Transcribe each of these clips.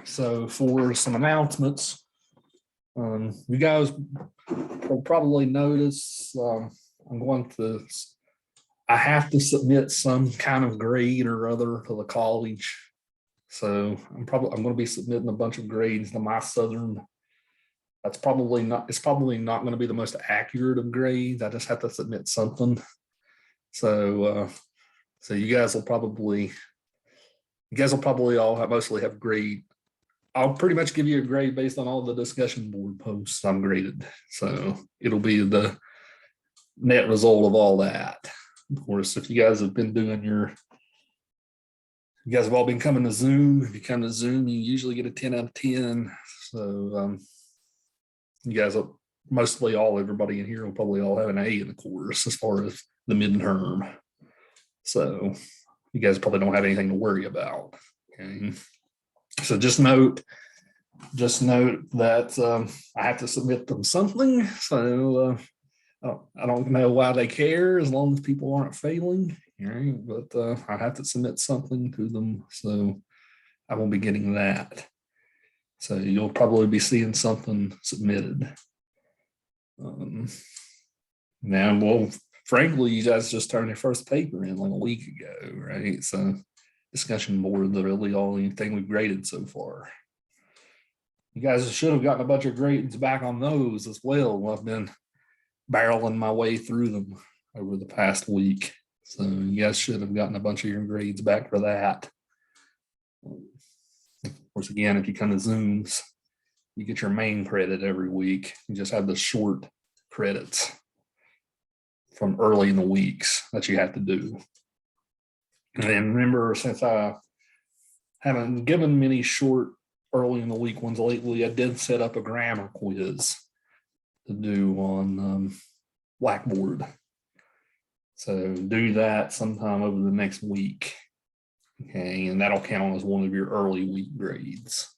So for some announcements, you guys will probably notice I have to submit some kind of grade or other to the college. So I'm going to be submitting a bunch of grades to my Southern. It's probably not going to be the most accurate of grades. I just have to submit something. So you guys will probably all mostly have grade. I'll pretty much give you a grade based on all the discussion board posts I'm graded. So it'll be the net result of all that. Of course, if you guys have been doing you guys have all been coming to Zoom. If you come to Zoom, you usually get a 10 out of 10. So you guys will everybody in here will probably all have an A in the course as far as the midterm. So you guys probably don't have anything to worry about. Okay. So just note that I have to submit them something. So I don't know why they care as long as people aren't failing. Right? But I have to submit something to them. So I won't be getting that. So you'll probably be seeing something submitted. Now, well, frankly, you guys just turned your first paper in like a week ago, right? So discussion board, really the only thing we've graded so far. You guys should have gotten a bunch of grades back on those as well. I've been barreling my way through them over the past week. So you guys should have gotten a bunch of your grades back for that. Of course, again, if you come to Zooms, you get your main credit every week. You just have the short credits from early in the weeks that you have to do. And remember, since I haven't given many short early in the week ones lately, I did set up a grammar quiz to do on Blackboard. So do that sometime over the next week. Okay, and that'll count as one of your early week grades.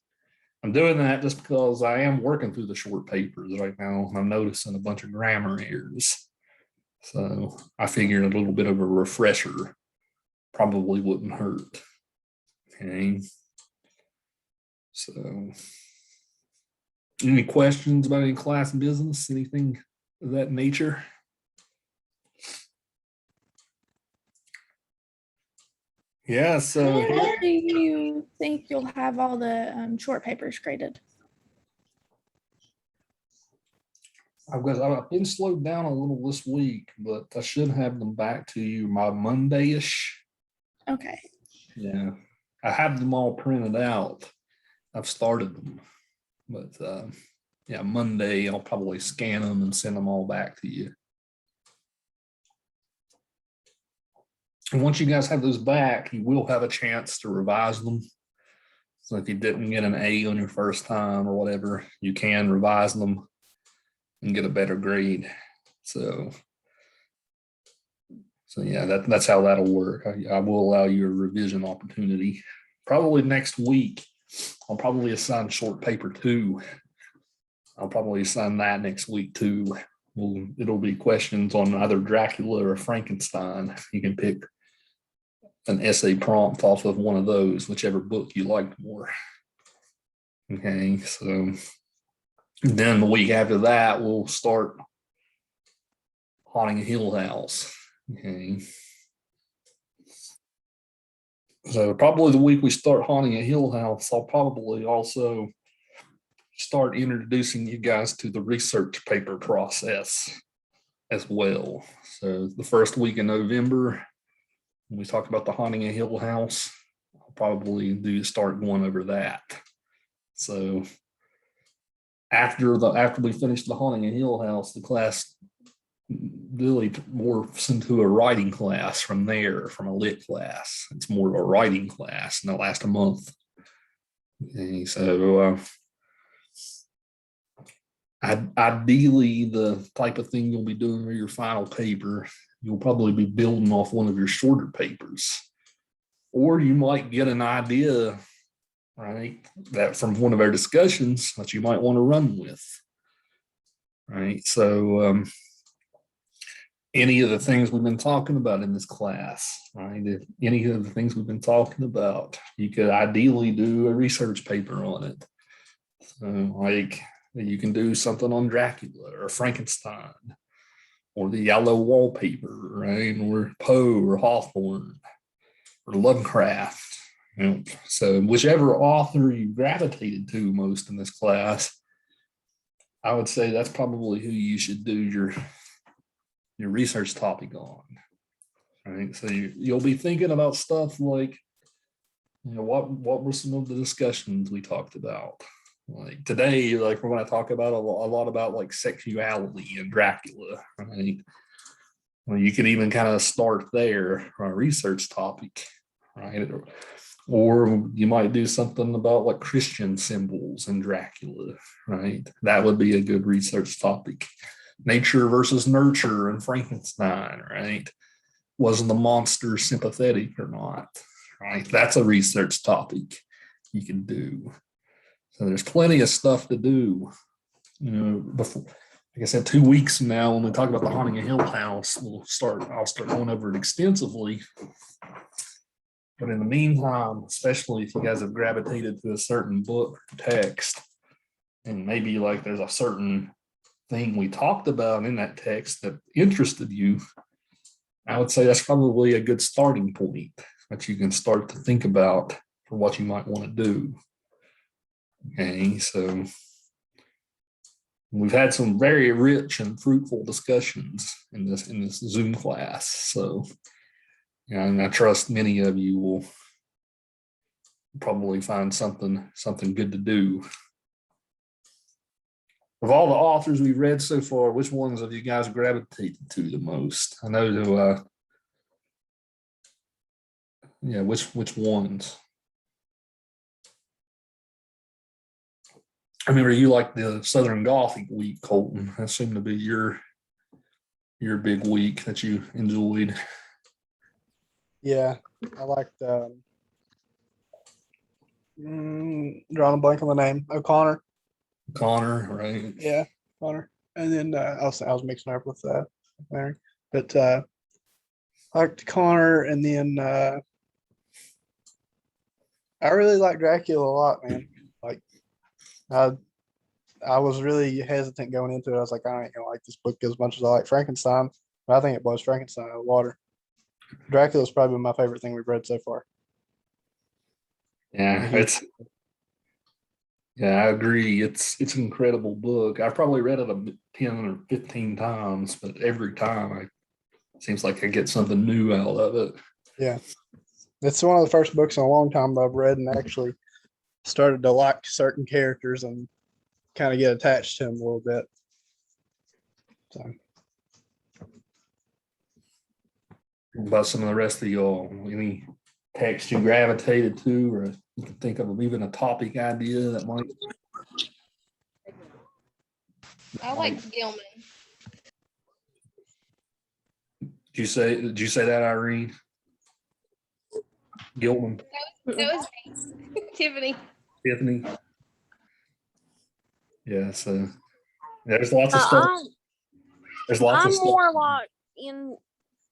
I'm doing that just because I am working through the short papers right now. I'm noticing a bunch of grammar errors. So I figured a little bit of a refresher probably wouldn't hurt. Okay. So any questions about any class business, anything of that nature? Yeah, so when do you think you'll have all the short papers graded? I've been slowed down a little this week, but I should have them back to you by Monday-ish. Okay. Yeah, I have them all printed out. I've started them, but yeah, Monday I'll probably scan them and send them all back to you. And once you guys have those back, you will have a chance to revise them. So if you didn't get an A on your first time or whatever, you can revise them and get a better grade. So yeah, that's how that'll work. I will allow you a revision opportunity. Probably next week, I'll probably assign short paper 2. I'll probably assign that next week too. It'll be questions on either Dracula or Frankenstein. You can pick an essay prompt off of one of those, whichever book you like more. Okay, so then the week after that, we'll start Haunting a Hill House. Okay. So probably the week we start Haunting a Hill House, I'll probably also start introducing you guys to the research paper process as well. So the first week in November, when we talk about the Haunting a Hill House, I'll probably start going over that. So after we finish the Haunting a Hill House, the class really morphs into a writing class from there, from a lit class. It's more of a writing class, and it'll last a month. Okay, so ideally, the type of thing you'll be doing for your final paper, you'll probably be building off one of your shorter papers, or you might get an idea, right, that from one of our discussions that you might want to run with, right? So any of the things we've been talking about in this class, right? If any of the things we've been talking about, you could ideally do a research paper on it. So like you can do something on Dracula or Frankenstein or the yellow wallpaper, right? Or Poe or Hawthorne or Lovecraft. You know, so whichever author you gravitated to most in this class, I would say that's probably who you should do your research topic on. Right. So you'll be thinking about stuff like, you know, what were some of the discussions we talked about? Like today, like we're going to talk about a lot about like sexuality and Dracula, right? Well, you could even kind of start there on a research topic, right? Or you might do something about like Christian symbols in Dracula, right? That would be a good research topic. Nature versus nurture in Frankenstein, right? Wasn't the monster sympathetic or not, right? That's a research topic you can do. So there's plenty of stuff to do. You know, before, like I said, 2 weeks from now, when we talk about the Haunting of Hill House, I'll start going over it extensively. But in the meantime, especially if you guys have gravitated to a certain book or text, and maybe like there's a certain thing we talked about in that text that interested you, I would say that's probably a good starting point that you can start to think about for what you might want to do. Okay, so we've had some very rich and fruitful discussions in this Zoom class. So, you know, and I trust many of you will probably find something good to do. Of all the authors we've read so far, which ones have you guys gravitated to the most? I know which ones? I remember you like the Southern Gothic week, Colton. That seemed to be your big week that you enjoyed. Yeah, I liked drawing a blank on the name. O'Connor. Connor, right? Yeah, Connor. And then I was mixing up with Mary, but I liked Connor, and then I really like Dracula a lot, man. Like I was really hesitant going into it. I was like, I ain't gonna like this book as much as I like Frankenstein, but I think it blows Frankenstein out of the water. Dracula is probably my favorite thing we've read so far. Yeah, I agree. It's an incredible book. I've probably read it 10 or 15 times, but every time it seems like I get something new out of it. Yeah. It's one of the first books in a long time that I've read and actually started to like certain characters and kind of get attached to them a little bit. So. About some of the rest of y'all, any text you gravitated to, or you can think of even a topic idea that might. I like Gilman. Did you say that, Irene? Gilman? That was Tiffany. Tiffany? Yeah, so there's lots of stuff. There's lots of stuff. I'm more like in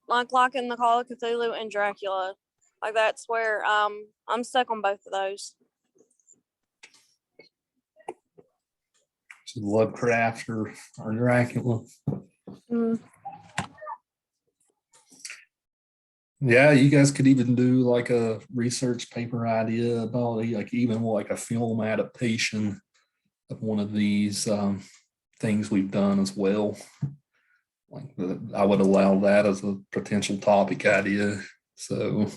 the Call of Cthulhu and Dracula. Like that's where I'm stuck on both of those. So Lovecraft or Dracula. Mm. Yeah, you guys could even do like a research paper idea about like even like a film adaptation of one of these things we've done as well. Like I would allow that as a potential topic idea. So,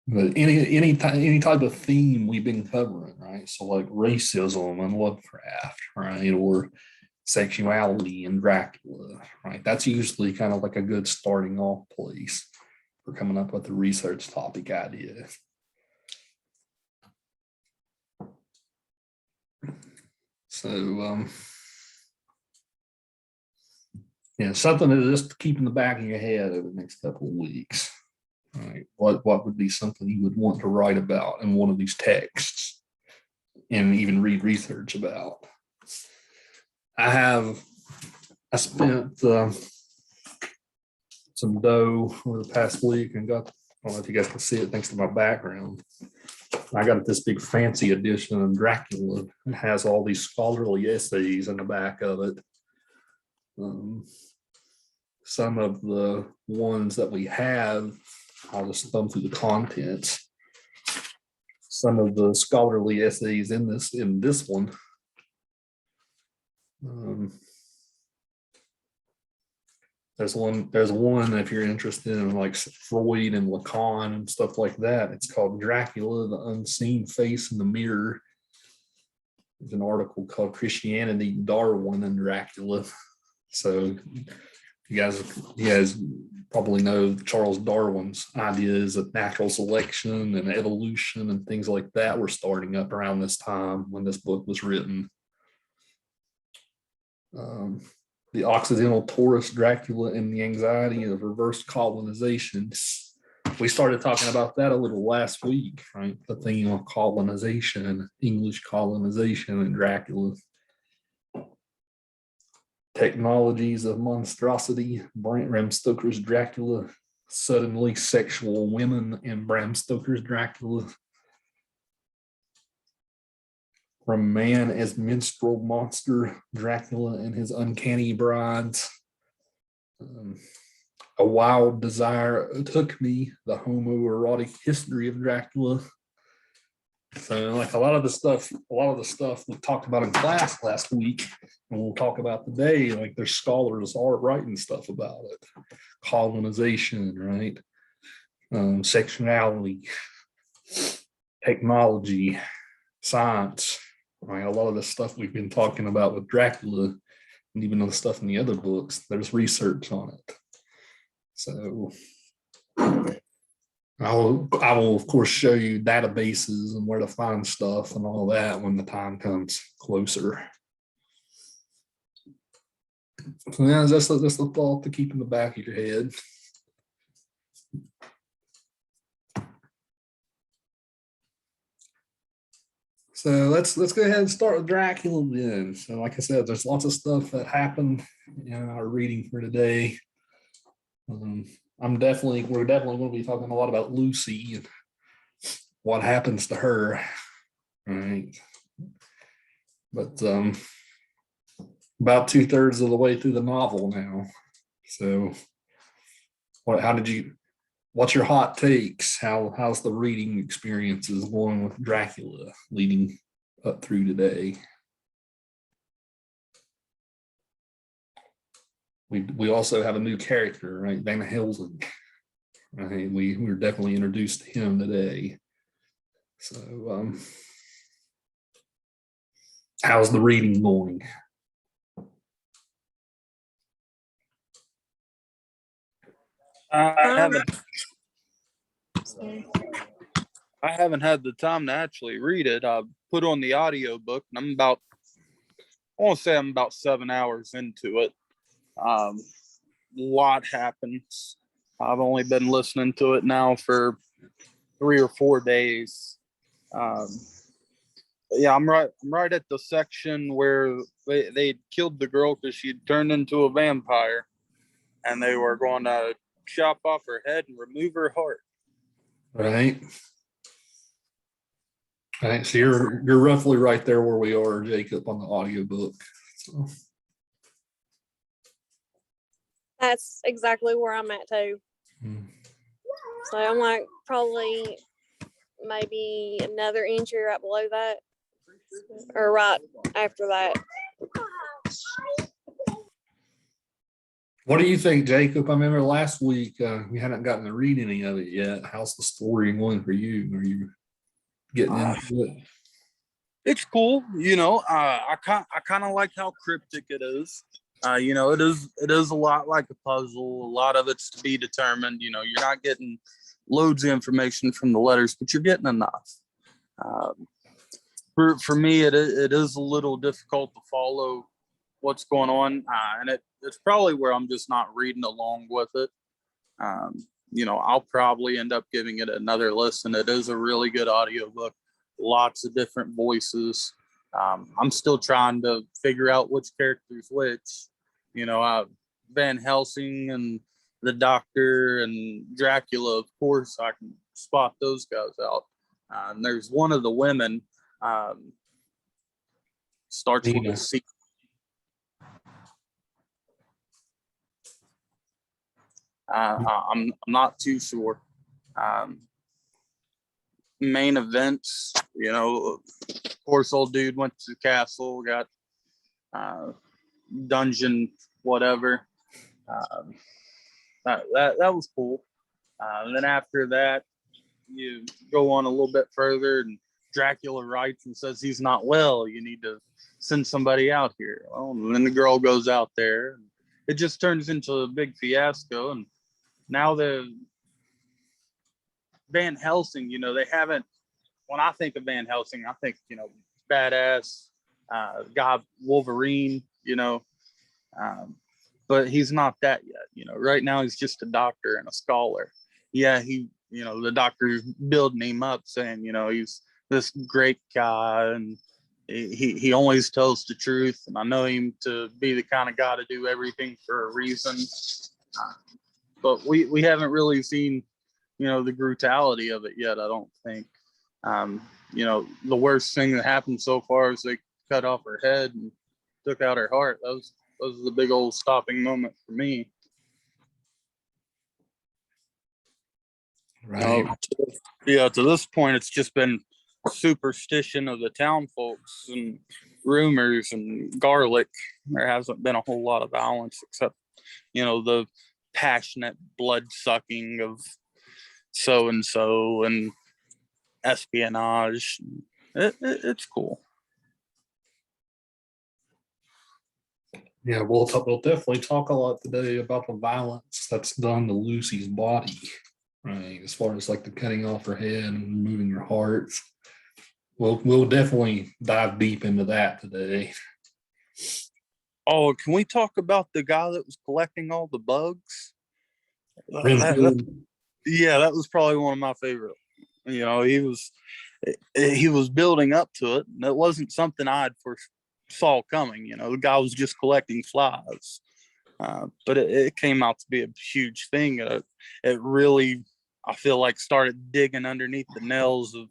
but any type of theme we've been covering, right? So like racism and Lovecraft, right, or sexuality and Dracula, right? That's usually kind of like a good starting off place for coming up with a research topic idea. So, yeah, something to just keep in the back of your head over the next couple of weeks. Right? What would be something you would want to write about in one of these texts and even read research about? I have I spent some dough over the past week and got, I don't know if you guys can see it thanks to my background. I got this big fancy edition of Dracula. It has all these scholarly essays in the back of it. Some of the ones that we have, I'll just thumb through the contents. Some of the scholarly essays in this one. There's one if you're interested in like Freud and Lacan and stuff like that. It's called Dracula, the Unseen Face in the Mirror. There's an article called Christianity, Darwin, and Dracula. So you guys probably know Charles Darwin's ideas of natural selection and evolution and things like that were starting up around this time when this book was written. The Occidental tourist Dracula and the anxiety of reverse colonization. We started talking about that a little last week, right? The theme of colonization, English colonization, and Dracula. Technologies of monstrosity, Bram Stoker's Dracula, suddenly sexual women in Bram Stoker's Dracula. From man as minstrel monster, Dracula and his uncanny brides. A wild desire took me, the homoerotic history of Dracula. So like a lot of the stuff we talked about in class last week, and we'll talk about today, like there's scholars are writing stuff about it. Colonization, right? Sexuality, technology, science. Right? A lot of the stuff we've been talking about with Dracula, and even the stuff in the other books, there's research on it. So I will of course show you databases and where to find stuff and all that when the time comes closer. So yeah, that's the thought to keep in the back of your head. So let's go ahead and start with Dracula then. So like I said, there's lots of stuff that happened in our reading for today. We're definitely going to be talking a lot about Lucy and what happens to her, right? But about 2/3 of the way through the novel now. So what's your hot takes? How's the reading experiences going with Dracula leading up through today? We also have a new character, right? Van Helsing. Right? We were definitely introduced to him today. So how's the reading going? I haven't had the time to actually read it. I put on the audio book, and I want to say I'm about 7 hours into it. A lot happens. I've only been listening to it now for 3 or 4 days. Yeah, I'm right at the section where they killed the girl because she turned into a vampire, and they were going to chop off her head and remove her heart. Right. So you're roughly right there where we are, Jacob, on the audiobook. So. That's exactly where I'm at too. So I'm like probably maybe another entry right below that, or right after that. What do you think, Jacob? I remember last week we hadn't gotten to read any of it yet. How's the story going for you? Are you getting into it? It's cool, I kind of like how cryptic it is. It is a lot like a puzzle. A lot of it's to be determined. You're not getting loads of information from the letters, but you're getting enough. For me, it is a little difficult to follow what's going on, and it's probably where I'm just not reading along with it. I'll probably end up giving it another listen. It is a really good audiobook, lots of different voices. I'm still trying to figure out which character's which. Van Helsing and the Doctor and Dracula, of course, I can spot those guys out. And there's one of the women, starts with Nina. a C. I'm not too sure. Main events, of course, old dude went to the castle, got dungeon, whatever. That was cool. And then after that, you go on a little bit further, and Dracula writes and says he's not well. You need to send somebody out here. Well, and then the girl goes out there. And it just turns into a big fiasco. And now the Van Helsing, they haven't. When I think of Van Helsing, I think badass guy Wolverine. But he's not that yet. Right now he's just a doctor and a scholar. Yeah, the doctor's building him up, saying he's this great guy and he always tells the truth, and I know him to be the kind of guy to do everything for a reason. But we haven't really seen the brutality of it yet, I don't think. The worst thing that happened so far is they cut off her head and took out her heart. That was the big old stopping moment for me. Right. To this point, it's just been superstition of the town folks and rumors and garlic. There hasn't been a whole lot of violence except, the passionate blood sucking of so and so and espionage. It's cool. Yeah, we'll definitely talk a lot today about the violence that's done to Lucy's body, right? As far as like the cutting off her head and removing her heart. We'll definitely dive deep into that today. Oh, can we talk about the guy that was collecting all the bugs? Renfield. That was probably one of my favorite. He was building up to it, and it wasn't something I had saw coming. The guy was just collecting flies, but it came out to be a huge thing. It really, I feel like, started digging underneath the nails of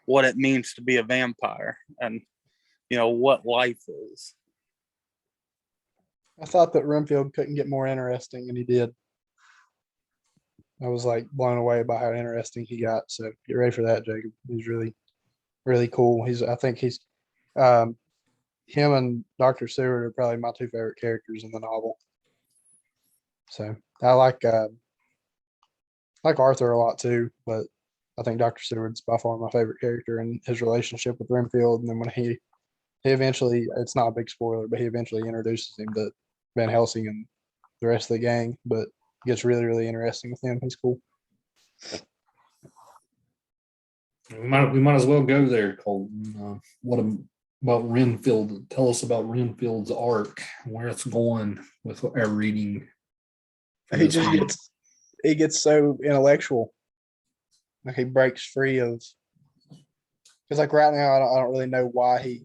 what it means to be a vampire and what life is. I thought that Renfield couldn't get more interesting, and he did. I was like blown away by how interesting he got. So get ready for that, Jacob. He's really, really cool. I think he's him and Dr. Seward are probably my two favorite characters in the novel. So I like Arthur a lot too, but I think Dr. Seward's by far my favorite character, and his relationship with Renfield. And then when he eventually, it's not a big spoiler, but he eventually introduces him to Van Helsing and the rest of the gang, but it gets really, really interesting with him. He's cool. We might as well go there, Colton. What about Renfield? Tell us about Renfield's arc, where it's going with our reading. He gets so intellectual. Like he breaks free of, because like right now I don't really know why he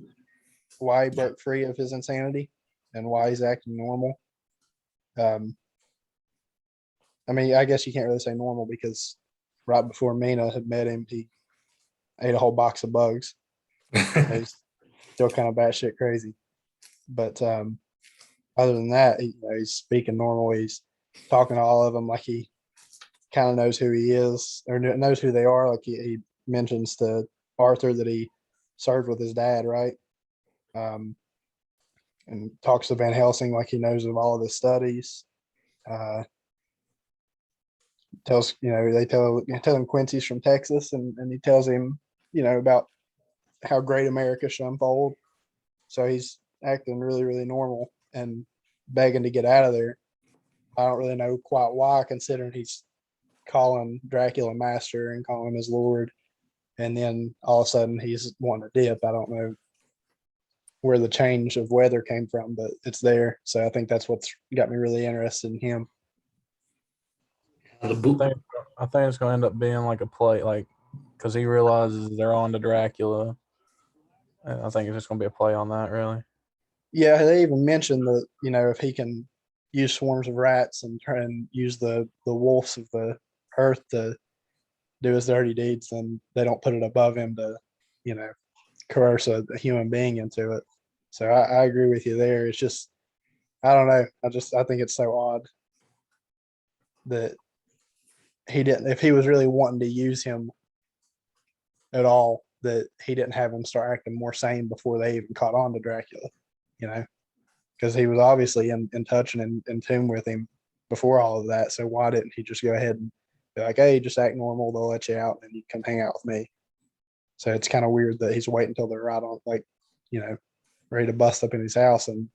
broke free of his insanity and why he's acting normal. I mean, I guess you can't really say normal because right before Mina had met him, he ate a whole box of bugs. He's still kind of batshit crazy. But other than that, he's speaking normal. He's talking to all of them like he kind of knows who he is or knows who they are. Like he mentions to Arthur that he served with his dad, right? And talks to Van Helsing like he knows of all of his studies. They tell him Quincy's from Texas, and he tells him, about how great America should unfold. So he's acting really, really normal and begging to get out of there. I don't really know quite why, considering he's calling Dracula master and calling him his lord, and then all of a sudden he's wanting to dip. I don't know where the change of weather came from, but it's there. So I think that's what's got me really interested in him. The book. I think it's going to end up being like a play, like, because he realizes they're on to Dracula. And I think it's just going to be a play on that, really. Yeah, they even mentioned that, if he can use swarms of rats and try and use the wolves of the earth to do his dirty deeds, then they don't put it above him to, you know, coerce a human being into it. So I agree with you there. It's just, I don't know. I think it's so odd that he didn't, if he was really wanting to use him at all, that he didn't have him start acting more sane before they even caught on to Dracula, you know, because he was obviously in touch and in tune with him before all of that. So why didn't he just go ahead and be like, hey, just act normal, they'll let you out and you come hang out with me. So it's kind of weird that he's waiting until they're right on, like, you know, ready to bust up in his house and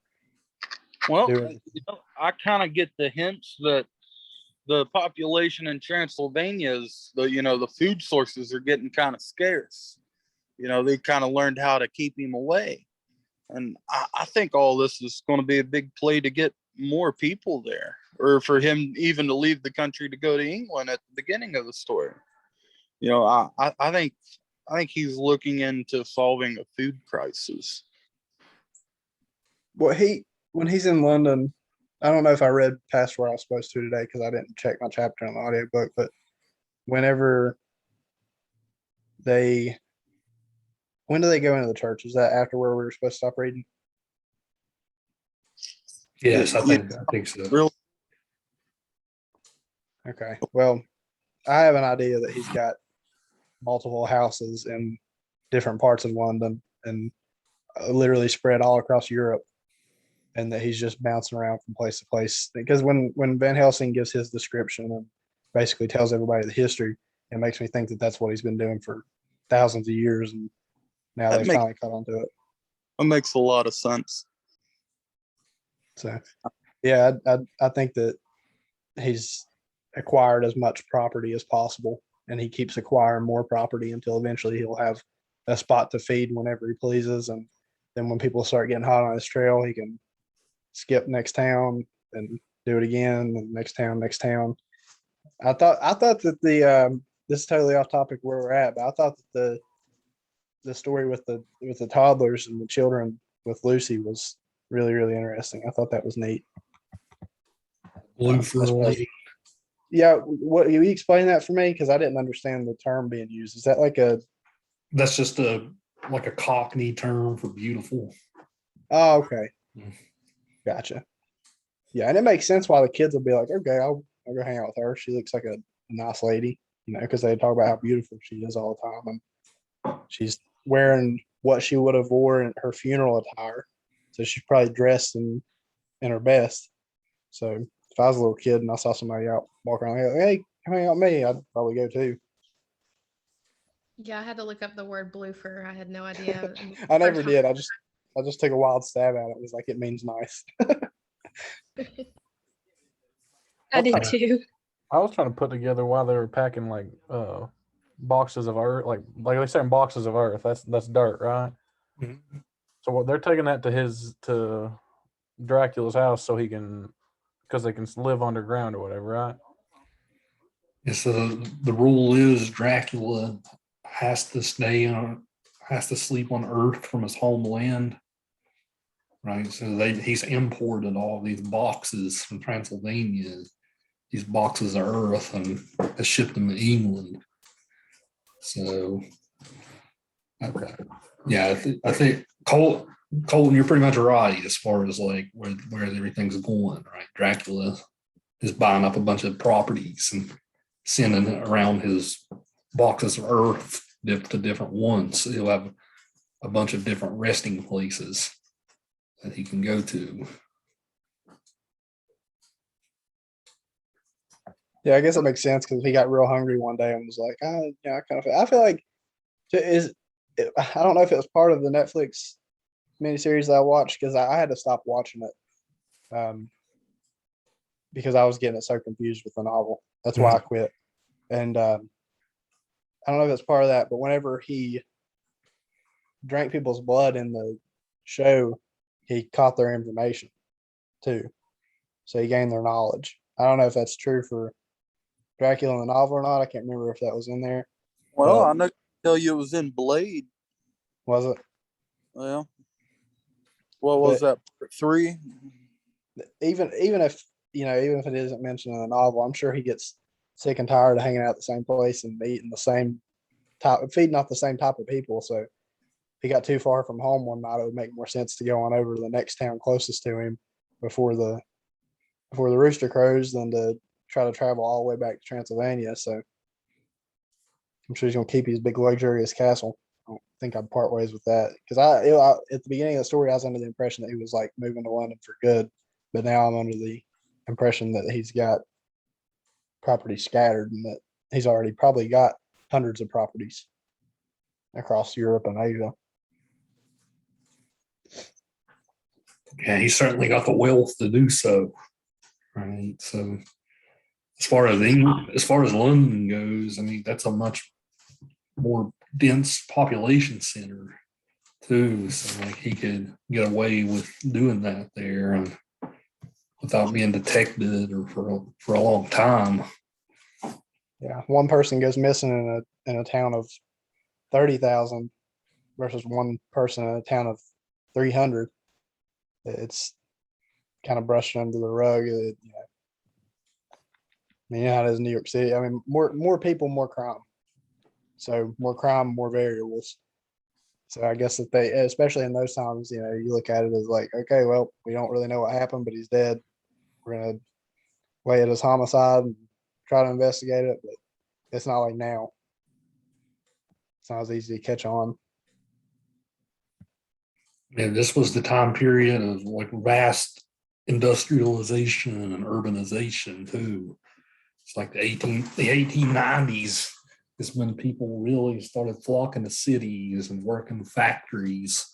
Well, do it. you know, I kind of get the hints that the population in Transylvania is the food sources are getting kind of scarce. They kind of learned how to keep him away. And I think all this is going to be a big play to get more people there, or for him even to leave the country to go to England at the beginning of the story. I think he's looking into solving a food crisis. Well, when he's in London, I don't know if I read past where I was supposed to today because I didn't check my chapter on the audiobook, but whenever when do they go into the church? Is that after where we were supposed to stop reading? Yes, I think so. Really? Okay. Well, I have an idea that he's got multiple houses in different parts of London and literally spread all across Europe, and that he's just bouncing around from place to place. Because when Van Helsing gives his description and basically tells everybody the history, it makes me think that that's what he's been doing for thousands of years, and now they finally caught on to it. That makes a lot of sense. So, yeah, I think that he's acquired as much property as possible, and he keeps acquiring more property until eventually he'll have a spot to feed whenever he pleases. And then when people start getting hot on his trail, he can skip next town and do it again, and next town. I thought that this is totally off topic where we're at, but I thought that the story with the toddlers and the children with Lucy was really, really interesting. I thought that was neat. Blue for a lady. Yeah, what you explain that for me, because I didn't understand the term being used. Is that like That's just a Cockney term for beautiful. Oh, okay. Mm. Gotcha. Yeah, and it makes sense why the kids will be like, okay, I'll go hang out with her. She looks like a nice lady, because they talk about how beautiful she is all the time. And she's wearing what she would have worn in her funeral attire. So she's probably dressed in her best. So if I was a little kid and I saw somebody out walking around, like, hey, come hang out with me, I'd probably go too. Yeah, I had to look up the word bloofer. I had no idea. I never did. I just took a wild stab at it. It was like, it means nice. I did too. I was trying to put together why they were packing like boxes of earth, like they say boxes of earth. That's dirt, right? Mm-hmm. So what they're taking that to Dracula's house so he can, because they can live underground or whatever, right? Yeah, so the rule is Dracula has to sleep on Earth from his homeland, right? So he's imported all these boxes from Transylvania, these boxes of earth, and has shipped them to England. So, okay, yeah, I think Colton, you're pretty much right as far as like where everything's going, right? Dracula is buying up a bunch of properties and sending around his boxes of earth to different ones. So he'll have a bunch of different resting places that he can go to. Yeah, I guess it makes sense because he got real hungry one day and was like, I feel like I don't know if it was part of the Netflix miniseries that I watched, because I had to stop watching it because I was getting it so confused with the novel. That's why I quit. And I don't know if it's part of that, but whenever he drank people's blood in the show, he caught their information too. So he gained their knowledge. I don't know if that's true for Dracula in the novel or not. I can't remember if that was in there. Well, I know tell you it was in Blade. Was it? Well, what was that? 3? even if even if it isn't mentioned in the novel, I'm sure he gets sick and tired of hanging out at the same place and eating the same feeding off the same type of people. So if he got too far from home one night, it would make more sense to go on over to the next town closest to him before the rooster crows than to try to travel all the way back to Transylvania. So I'm sure he's gonna keep his big luxurious castle. I don't think I'd part ways with that because at the beginning of the story I was under the impression that he was like moving to London for good, but now I'm under the impression that he's got property scattered and that he's already probably got hundreds of properties across Europe and Asia. Yeah, he certainly got the wealth to do so. Right. So as far as London goes, I mean, that's a much more dense population center too. So like he could get away with doing that there and without being detected or for a long time. Yeah, one person goes missing in a town of 30,000 versus one person in a town of 300. It's kind of brushed under the rug. I mean, you know how it is in New York City. I mean, more people, more crime. So more crime, more variables. So I guess that they, especially in those times, you look at it as like, okay, well, we don't really know what happened, but he's dead. We're gonna weigh it as homicide and try to investigate it, but it's not like now. It's not as easy to catch on. And this was the time period of like vast industrialization and urbanization too. It's like the 1890s is when people really started flocking to cities and working factories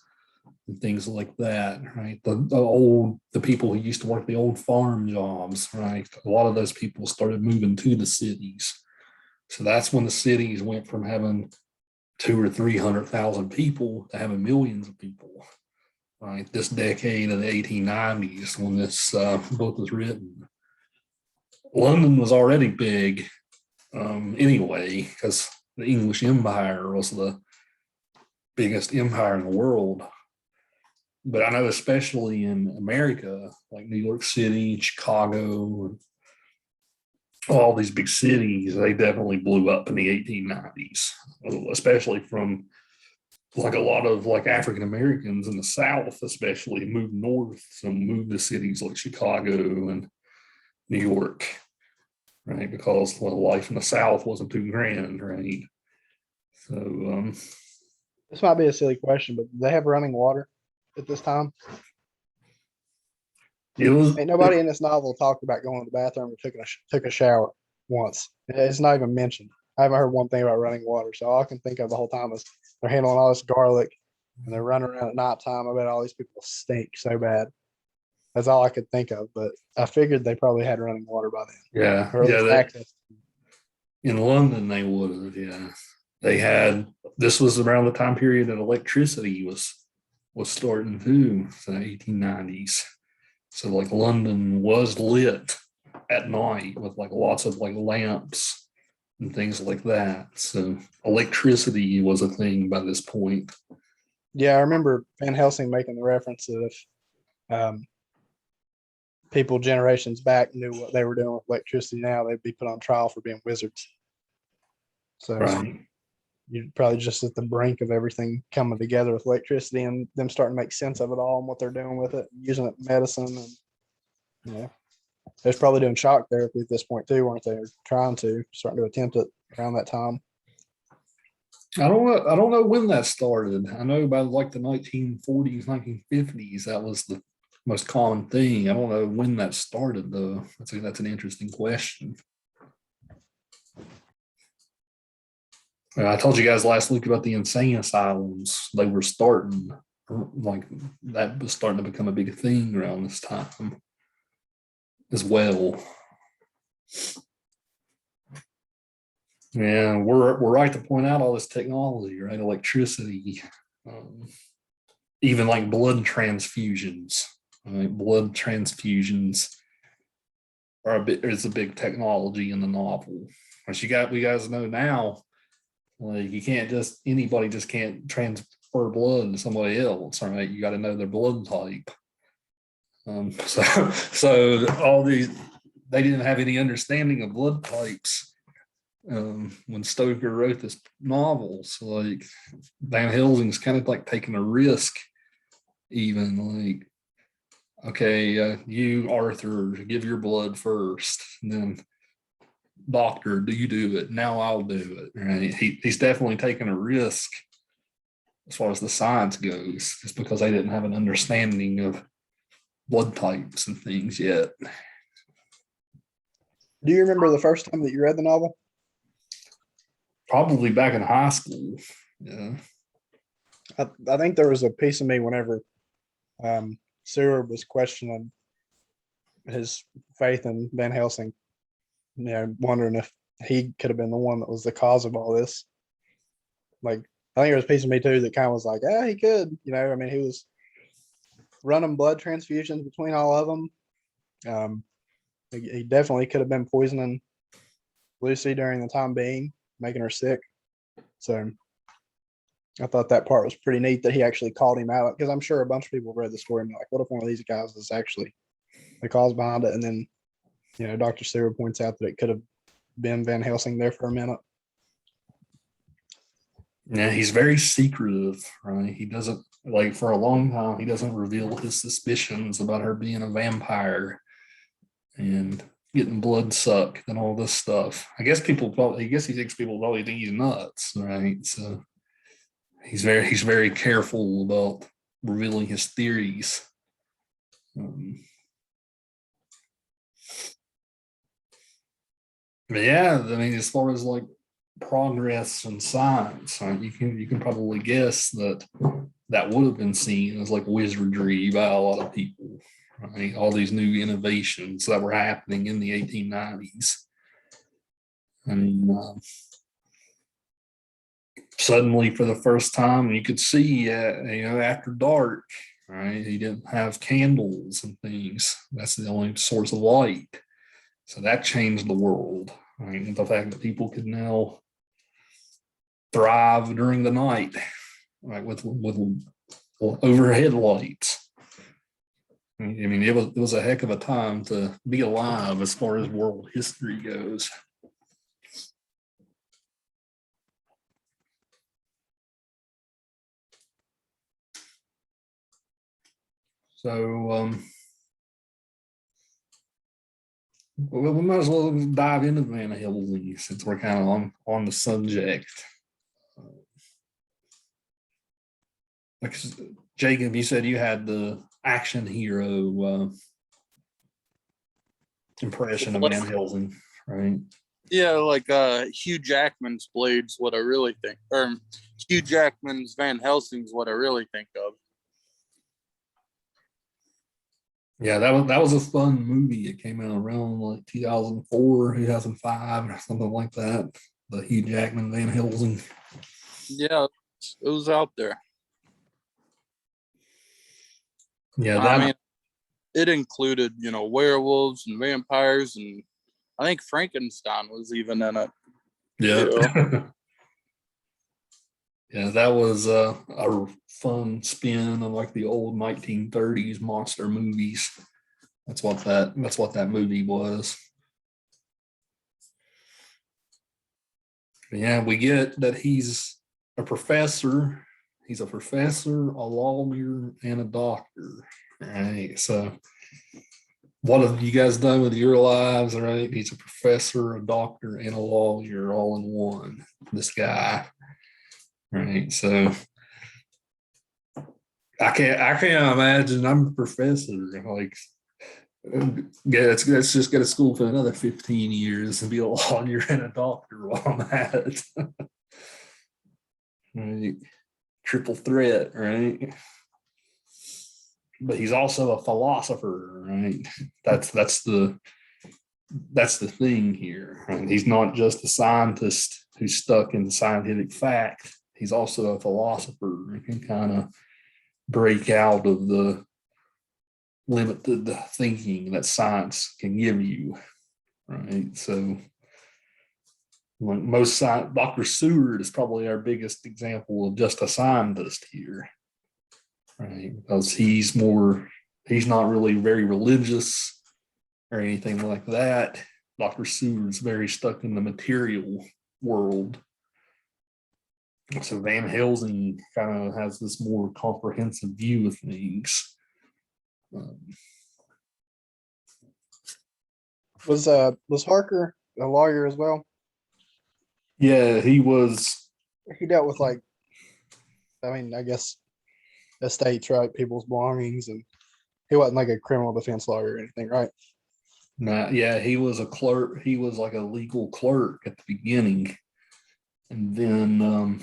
and things like that, right? The people who used to work the old farm jobs, right? A lot of those people started moving to the cities. So that's when the cities went from having 200,000 or 300,000 people to having millions of people, right? This decade of the 1890s when this book was written. London was already big anyway, because the English Empire was the biggest empire in the world. But I know especially in America, like New York City, Chicago, and all these big cities, they definitely blew up in the 1890s, especially from like a lot of like African Americans in the South, especially moved north, so moved to cities like Chicago and New York, right? Because life in the South wasn't too grand, right? So This might be a silly question, but do they have running water at this time? Ain't nobody in this novel talked about going to the bathroom or took a shower once. It's not even mentioned. I haven't heard one thing about running water. So all I can think of the whole time is they're handling all this garlic and they're running around at nighttime. I bet all these people stink so bad. That's all I could think of. But I figured they probably had running water by then. yeah, Or at least access. In London they would have, yeah. They had, this was around the time period that electricity was starting too, so 1890s. So like London was lit at night with like lots of like lamps and things like that. So electricity was a thing by this point. Yeah, I remember Van Helsing making the reference that if people generations back knew what they were doing with electricity now, they'd be put on trial for being wizards. So Right. you're probably just at the brink of everything coming together with electricity and them starting to make sense of it all and what they're doing with it, using it in medicine. And they're probably doing shock therapy at this point too, weren't they? Or starting to attempt it around that time. I don't know when that started. I know by like the 1940s, 1950s, that was the most common thing. I don't know when that started though. That's an interesting question. I told you guys last week about the insane asylums. They were starting, like that was starting to become a big thing around this time as well. Yeah, we're right to point out all this technology, right? Electricity, even like blood transfusions. Right? Blood transfusions are is a big technology in the novel. As we guys know now, like you can't anybody just can't transfer blood to somebody else, right? You got to know their blood type. So all these, they didn't have any understanding of blood types when Stoker wrote this novel. So like Van Helsing's kind of like taking a risk, even like, okay, you Arthur, give your blood first, and then doctor, do you do it? Now I'll do it. Right? He's definitely taking a risk as far as the science goes, just because they didn't have an understanding of blood types and things yet. Do you remember the first time that you read the novel? Probably back in high school. Yeah. I think there was a piece of me whenever Seward was questioning his faith in Van Helsing, wondering if he could have been the one that was the cause of all this. Like, I think there was a piece of me too that kind of was like, yeah, he could, I mean, he was running blood transfusions between all of them. He definitely could have been poisoning Lucy during the time being, making her sick. So I thought that part was pretty neat that he actually called him out, because I'm sure a bunch of people read the story and be like, what if one of these guys is actually the cause behind it? And then, Dr. Seward points out that it could have been Van Helsing there for a minute. Yeah, he's very secretive, right? He doesn't, like, for a long time, he doesn't reveal his suspicions about her being a vampire and getting blood sucked and all this stuff. I guess he thinks people probably think he's nuts, right? So he's very careful about revealing his theories. But yeah, I mean, as far as like progress in science, right, you can probably guess that would have been seen as like wizardry by a lot of people, right? All these new innovations that were happening in the 1890s. I mean, suddenly for the first time, you could see, after dark, right? He didn't have candles and things. That's the only source of light. So that changed the world, right? The fact that people could now thrive during the night, right, with overhead lights. I mean, it was a heck of a time to be alive as far as world history goes. So we might as well dive into Van Helsing since we're kind of on the subject. Like Jacob, you said you had the action hero impression of Van Helsing, right? Yeah, like Hugh Jackman's Blade's what I really think, or Hugh Jackman's Van Helsing's what I really think of. Yeah, that was a fun movie. It came out around like 2004, 2005, or something like that. The Hugh Jackman Van Helsing. Yeah, it was out there. Yeah, I mean, it included, werewolves and vampires, and I think Frankenstein was even in it. Yeah. Yeah, that was a fun spin on like the old 1930s monster movies. That's what that movie was. But yeah, we get that he's a professor. He's a professor, a lawyer, and a doctor. Right. So what have you guys done with your lives? Right. He's a professor, a doctor, and a lawyer all in one. This guy. Right. So I can't imagine. I'm a professor. Like, let's just go to school for another 15 years and be a lawyer and a doctor while I'm at it. Right. Triple threat, right? But he's also a philosopher, right? That's the thing here. Right? He's not just a scientist who's stuck in scientific fact. He's also a philosopher and can kind of break out of the limited thinking that science can give you, right? So Dr. Seward is probably our biggest example of just a scientist here, right? Because he's more he's not really very religious or anything like that. Dr. Seward's very stuck in the material world. So Van Helsing kind of has this more comprehensive view of things. Was Harker a lawyer as well? Yeah, he was. He dealt with like, I mean, I guess estates, right? People's belongings, and he wasn't like a criminal defense lawyer or anything, right? Yeah, he was a clerk. He was like a legal clerk at the beginning, and then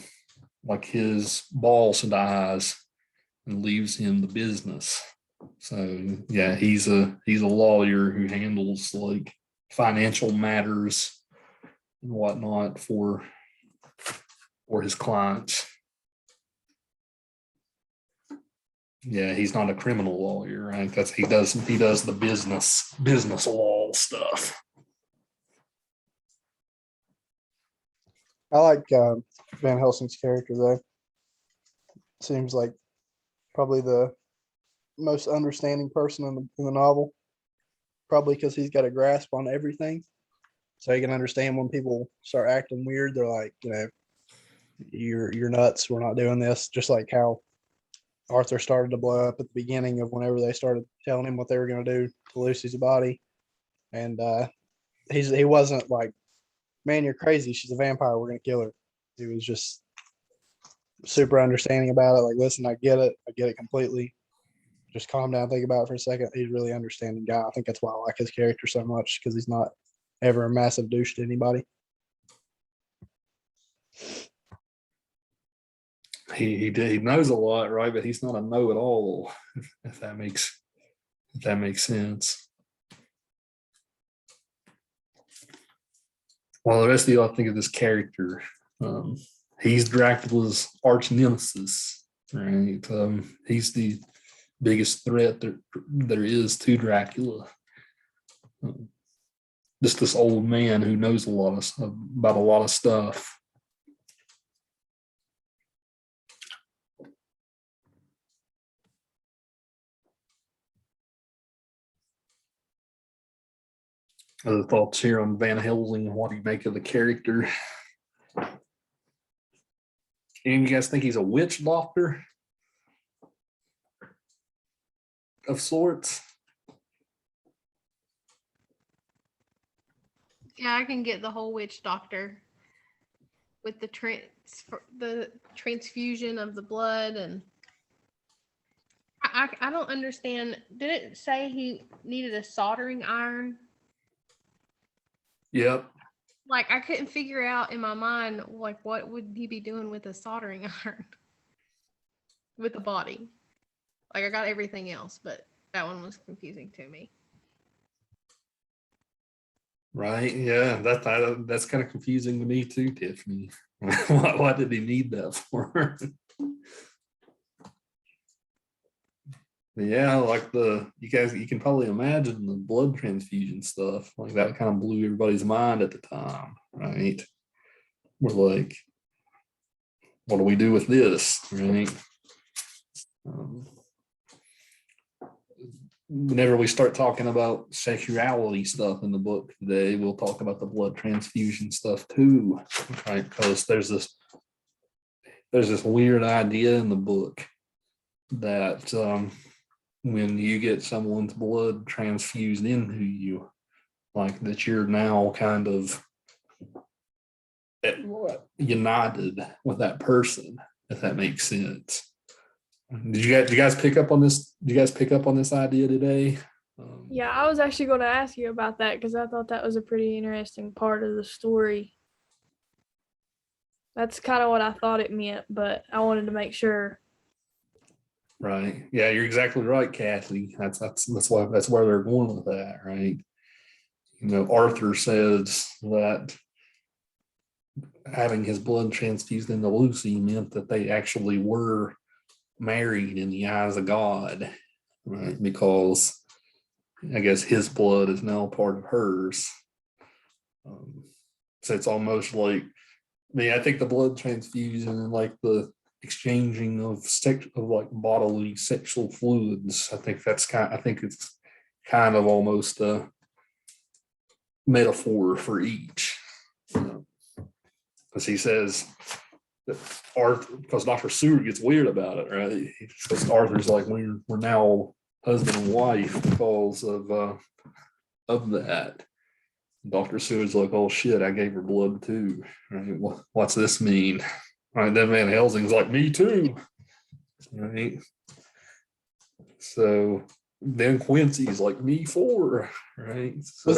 like his boss dies and leaves him the business. So yeah, he's a lawyer who handles like financial matters and whatnot for his clients. Yeah, he's not a criminal lawyer, right? He does the business law stuff. I like Van Helsing's character though. Seems like probably the most understanding person in the novel. Probably because he's got a grasp on everything, so he can understand when people start acting weird. They're like, you're nuts. We're not doing this. Just like how Arthur started to blow up at the beginning of whenever they started telling him what they were going to do to Lucy's body, and he wasn't like, man, you're crazy. She's a vampire. We're going to kill her. He was just super understanding about it. Like, listen, I get it. I get it completely. Just calm down, think about it for a second. He's a really understanding guy. I think that's why I like his character so much, because he's not ever a massive douche to anybody. He knows a lot, right? But he's not a know-it-all, if that makes sense. Well, the rest of y'all think of this character. He's Dracula's arch nemesis, right? He's the biggest threat there is to Dracula. Just this old man who knows about a lot of stuff. Other thoughts here on Van Helsing and what do you make of the character? And you guys think he's a witch doctor of sorts? Yeah, I can get the whole witch doctor with the transfusion of the blood, and I don't understand. Did it say he needed a soldering iron? Yep. Like, I couldn't figure out in my mind, like, what would he be doing with a soldering iron with the body? Like, I got everything else, but that one was confusing to me. Right. Yeah. That's kind of confusing to me too, Tiffany. Why did he need that for? Yeah, like you can probably imagine the blood transfusion stuff. Like that kind of blew everybody's mind at the time, right? We're like, what do we do with this, right? Whenever we start talking about sexuality stuff in the book today, we'll talk about the blood transfusion stuff too, right? Because there's this weird idea in the book that when you get someone's blood transfused into you, like that you're now kind of united with that person, if that makes sense. Did you guys pick up on this? Did you guys pick up on this idea today? Yeah, I was actually going to ask you about that because I thought that was a pretty interesting part of the story. That's kind of what I thought it meant, but I wanted to make sure. Right. Yeah, you're exactly right, Kathy. That's where they're going with that, right? Arthur says that having his blood transfused into Lucy meant that they actually were married in the eyes of God, right? Because I guess his blood is now part of hers. So it's almost like, I think the blood transfusion and like the exchanging of like bodily sexual fluids. I think it's kind of almost a metaphor for each. Because he says that Arthur, because Dr. Seward gets weird about it, right? He says Arthur's like, we're now husband and wife because of that. Dr. Seward's like, oh shit, I gave her blood too. Right? What's this mean? Right, then Van Helsing's like, me too. Right. So then Quincy's like, me four. Right. So,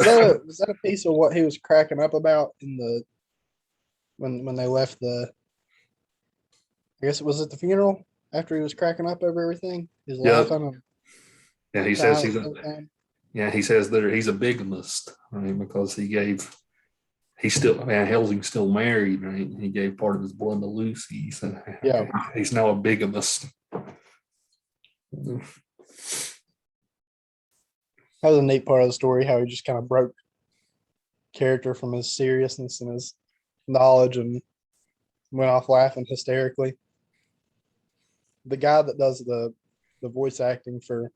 Was that a piece of what he was cracking up about in the when they left the? I guess it was at the funeral after he was cracking up over everything. He's Yep. laughing. yeah, he says he's he says that he's a bigamist, right? Because Van Helsing's still married, right? He gave part of his blood to Lucy. So Yeah. he's now a bigamist. That was a neat part of the story, how he just kind of broke character from his seriousness and his knowledge and went off laughing hysterically. The guy that does the voice acting for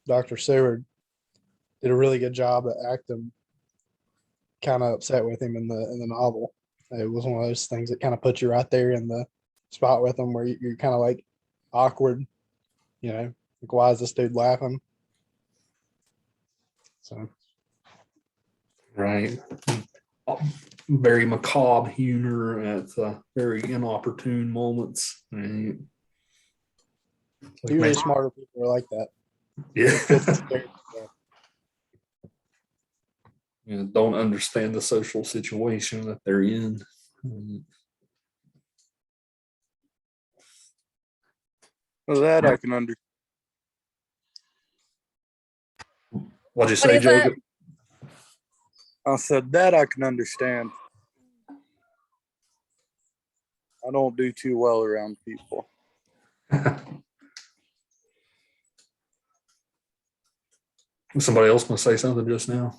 Dr. Seward did a really good job at acting kind of upset with him in the novel. It was one of those things that kind of put you right there in the spot with him where you're kind of like awkward, like, why is this dude laughing? So, Right. Very macabre humor at very inopportune moments. Right? usually smarter people are like that. Yeah. Don't understand the social situation that they're in. Well, that I can understand. What'd you say, Jacob? I said that I can understand. I don't do too well around people. Somebody else want to say something just now?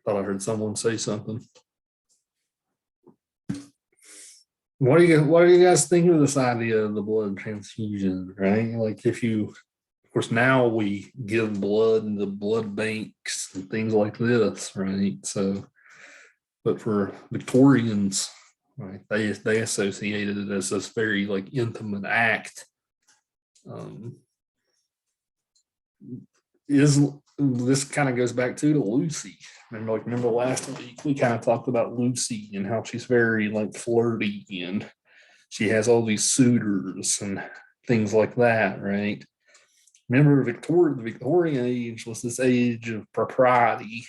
Thought I heard someone say something. What do you guys think of this idea of the blood transfusion, right? Like, of course, now we give blood in the blood banks and things like this, right? So, but for Victorians, right, they associated it as this very like intimate act. This kind of goes back to Lucy. Remember last week we kind of talked about Lucy and how she's very like flirty and she has all these suitors and things like that, right? Remember the Victorian age was this age of propriety.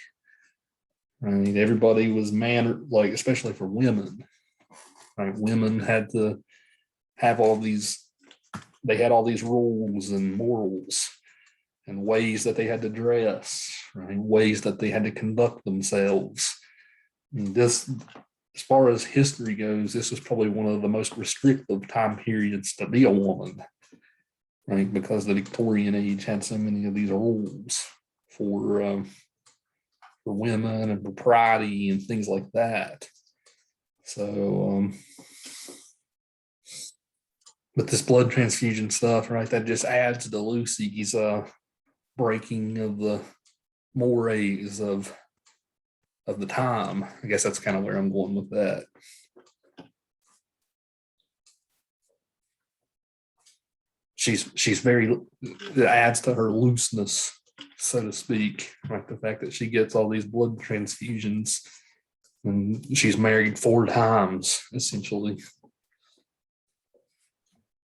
Right? Everybody was mannered, like especially for women. Right? Women had to have they had all these rules and morals and ways that they had to dress, right? Ways that they had to conduct themselves. And this, as far as history goes, this was probably one of the most restrictive time periods to be a woman, right? Because the Victorian age had so many of these rules for women and propriety and things like that. So, but this blood transfusion stuff, right? That just adds to Lucy's breaking of the mores of the time. I guess that's kind of where I'm going with that. She's very, it adds to her looseness, so to speak, like the fact that she gets all these blood transfusions and she's married 4 times essentially.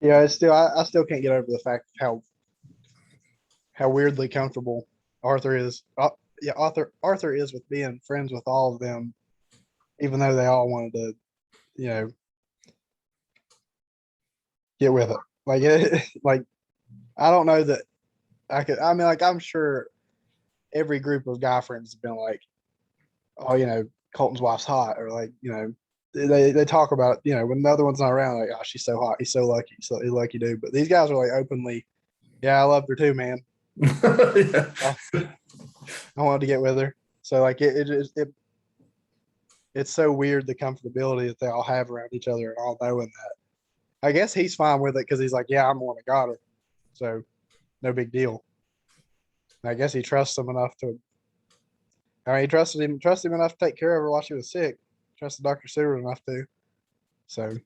Yeah, I still can't get over the fact of how weirdly comfortable Arthur is. Arthur is with being friends with all of them, even though they all wanted to, get with it. Like I don't know that I could. I mean, like I'm sure every group of guy friends has been like, oh, Colton's wife's hot, or like, they talk about it, when the other one's not around, like, oh, she's so hot, he's so lucky, so he's lucky dude. But these guys are like openly, yeah, I loved her too, man. Yeah. I wanted to get with her. So like it it's so weird the comfortability that they all have around each other and all knowing that. I guess he's fine with it because he's like, yeah, I'm the one that got her, so no big deal. And I guess he trusts him enough to. I mean, he trusted him enough to take care of her while she was sick. Trusted Dr. Seward enough to. So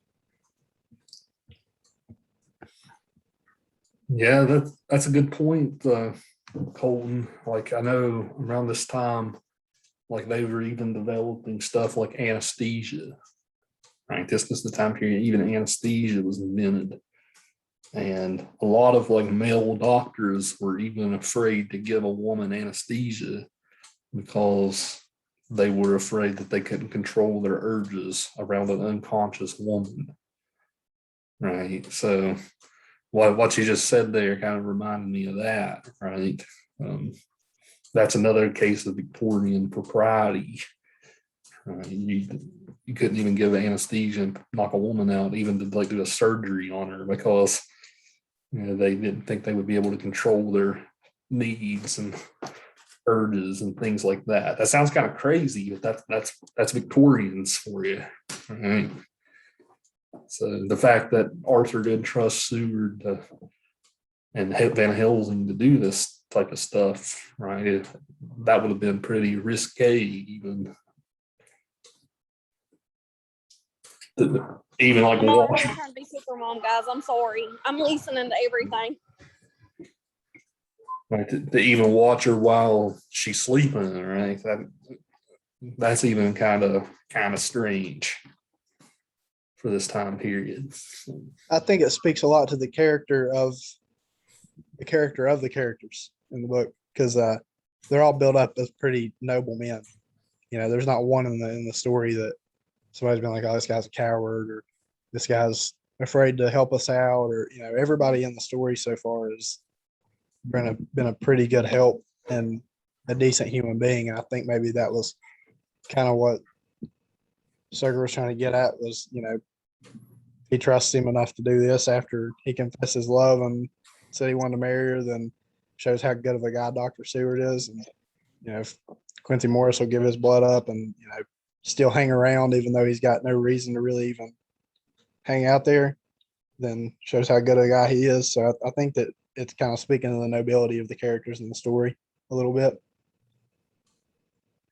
Yeah, that's a good point, Colton. Like I know around this time, like they were even developing stuff like anesthesia. Right, this was the time period even anesthesia was invented, and a lot of like male doctors were even afraid to give a woman anesthesia because they were afraid that they couldn't control their urges around an unconscious woman. Right, so what you just said there kind of reminded me of that, right? That's another case of Victorian propriety. You couldn't even give anesthesia and knock a woman out, even to like do a surgery on her, because they didn't think they would be able to control their needs and urges and things like that. That sounds kind of crazy, but that's Victorians for you, right? So the fact that Arthur did trust Seward and Van Helsing to do this type of stuff, right? That would have been pretty risque, even. Even like I'm watch, trying to be super mom, guys. I'm sorry. I'm listening to everything. right, to even watch her while she's sleeping, right? That's even kind of strange for this time period. I think it speaks a lot to the character of the characters in the book, because they're all built up as pretty noble men. There's not one in the story that somebody's been like, oh, this guy's a coward, or this guy's afraid to help us out, or everybody in the story so far has been a pretty good help and a decent human being. And I think maybe that was kind of what Sugar was trying to get at, was he trusts him enough to do this after he confessed his love and said he wanted to marry her. Then shows how good of a guy Dr. Seward is. And if Quincy Morris will give his blood up and still hang around even though he's got no reason to really even hang out there, then shows how good a guy he is. So I think that it's kind of speaking to the nobility of the characters in the story a little bit,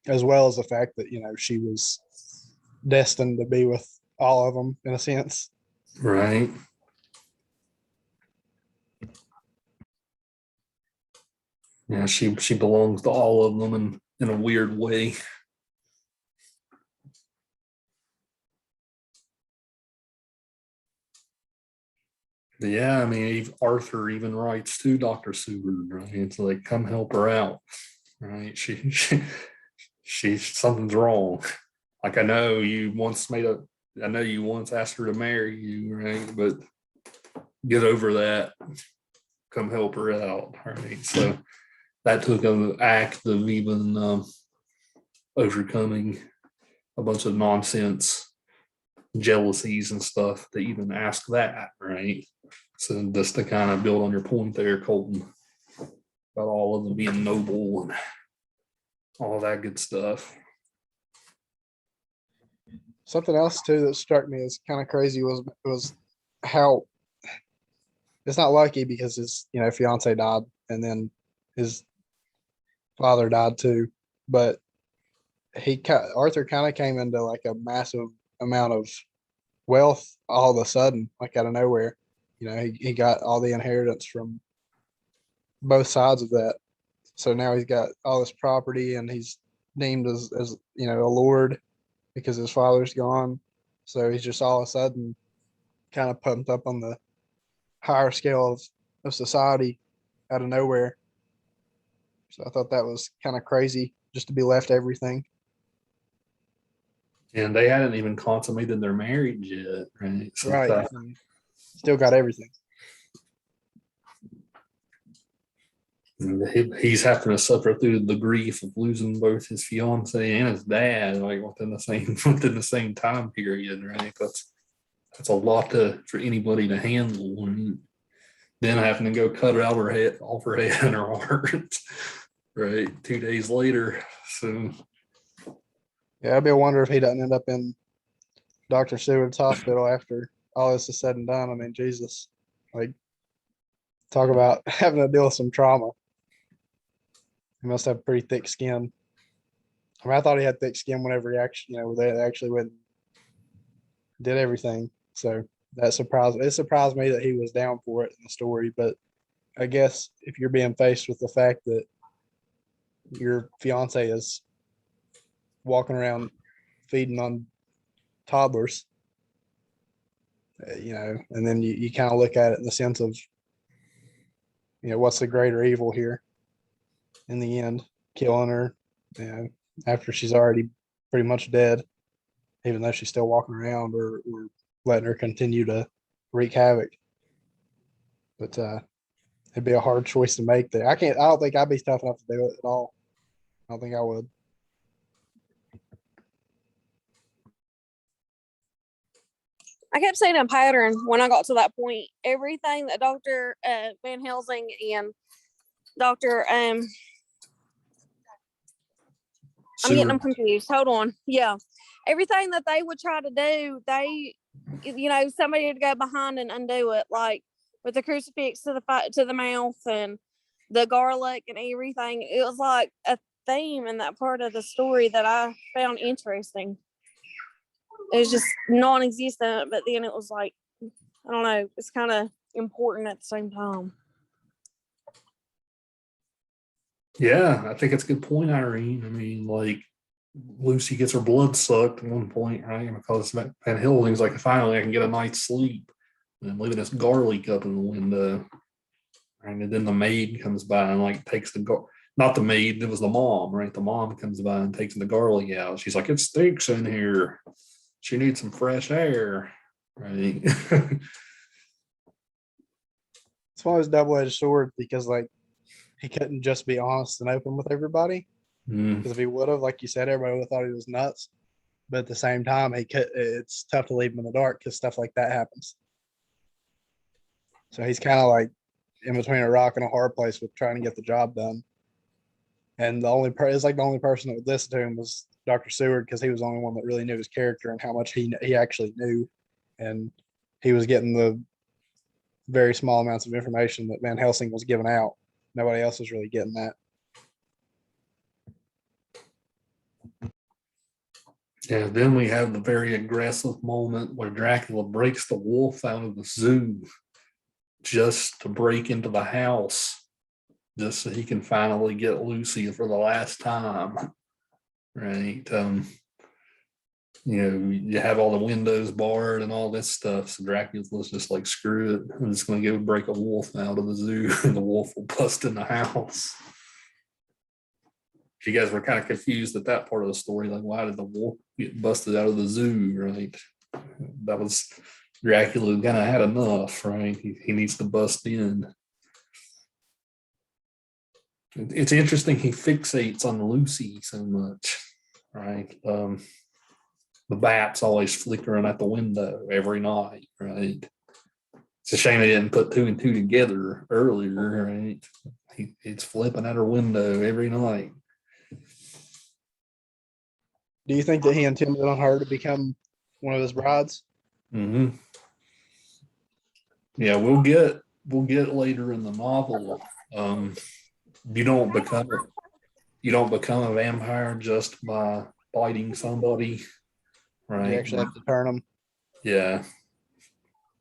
as well as the fact that she was destined to be with all of them in a sense. Right. Yeah, she belongs to all of them in a weird way. But yeah, I mean, Arthur even writes to Dr. Seward, right? It's like, come help her out, right? She something's wrong. Like I know you once asked her to marry you, right? But get over that. Come help her out, right? So that took an act of even overcoming a bunch of nonsense, jealousies and stuff to even ask that, right? So just to kind of build on your point there, Colton, about all of them being noble and all that good stuff. Something else too that struck me as kind of crazy was how it's not lucky, because his fiance died and then his father died too, but Arthur kind of came into like a massive amount of wealth all of a sudden, like out of nowhere. He got all the inheritance from both sides of that. So now he's got all this property and he's named as a lord because his father's gone. So he's just all of a sudden kind of pumped up on the higher scale of society out of nowhere. So I thought that was kind of crazy, just to be left everything. And they hadn't even consummated their marriage yet, right? So Right. Still got everything. He's having to suffer through the grief of losing both his fiance and his dad, like within the same time period, right? That's a lot for anybody to handle. And then having to go cut out off her head and her heart, right? 2 days later. So Yeah, I'd be a wonder if he doesn't end up in Dr. Seward's hospital after all this is said and done. I mean, Jesus, like, talk about having to deal with some trauma. He must have pretty thick skin. I mean, I thought he had thick skin whenever he actually, they actually went and did everything. So it surprised me that he was down for it in the story. But I guess if you're being faced with the fact that your fiance is walking around feeding on toddlers, and then you kind of look at it in the sense of, what's the greater evil here in the end, killing her, after she's already pretty much dead, even though she's still walking around, or letting her continue to wreak havoc. But it'd be a hard choice to make there. I don't think I'd be tough enough to do it at all. I don't think I would. I kept seeing a pattern when I got to that point. Everything that Dr. Van Helsing and Dr. I'm getting them confused. Hold on. Yeah. Everything that they would try to do, somebody would go behind and undo it, like with the crucifix to the mouth and the garlic and everything. It was like a theme in that part of the story that I found interesting. It was just non-existent, but then it was like, I don't know, it's kind of important at the same time. Yeah, I think it's a good point, Irene. I mean, like, Lucy gets her blood sucked at one point, right? Because Van Helsing's like, finally I can get a night's sleep. And leaving this garlic up in the window. And then the maid comes by and like takes not the maid, it was the mom, right? The mom comes by and takes the garlic out. She's like, it stinks in here. She needs some fresh air, right? It's one of those double-edged sword, because like he couldn't just be honest and open with everybody. Because if he would have, like you said, everybody would have thought he was nuts. But at the same time, it's tough to leave him in the dark because stuff like that happens. So he's kind of like in between a rock and a hard place with trying to get the job done. And the only person that would listen to him was Dr. Seward, because he was the only one that really knew his character and how much he actually knew. And he was getting the very small amounts of information that Van Helsing was giving out. Nobody else was really getting that. Yeah, then we have the very aggressive moment where Dracula breaks the wolf out of the zoo just to break into the house, just so he can finally get Lucy for the last time, right? You have all the windows barred and all this stuff, so Dracula's just like, screw it, I'm just going to break a wolf out of the zoo, and the wolf will bust in the house. You guys were kind of confused at that part of the story, like, why did the wolf get busted out of the zoo, right? That was Dracula kind of had enough, right? He needs to bust in. It's interesting he fixates on Lucy so much, right? The bat's always flickering at the window every night, right? It's a shame he didn't put two and two together earlier, right? It's flipping at her window every night. Do you think that he intended on her to become one of his brides? Mm-hmm. Yeah, we'll get later in the novel. You don't become a vampire just by biting somebody, right? You actually have to turn them. Yeah.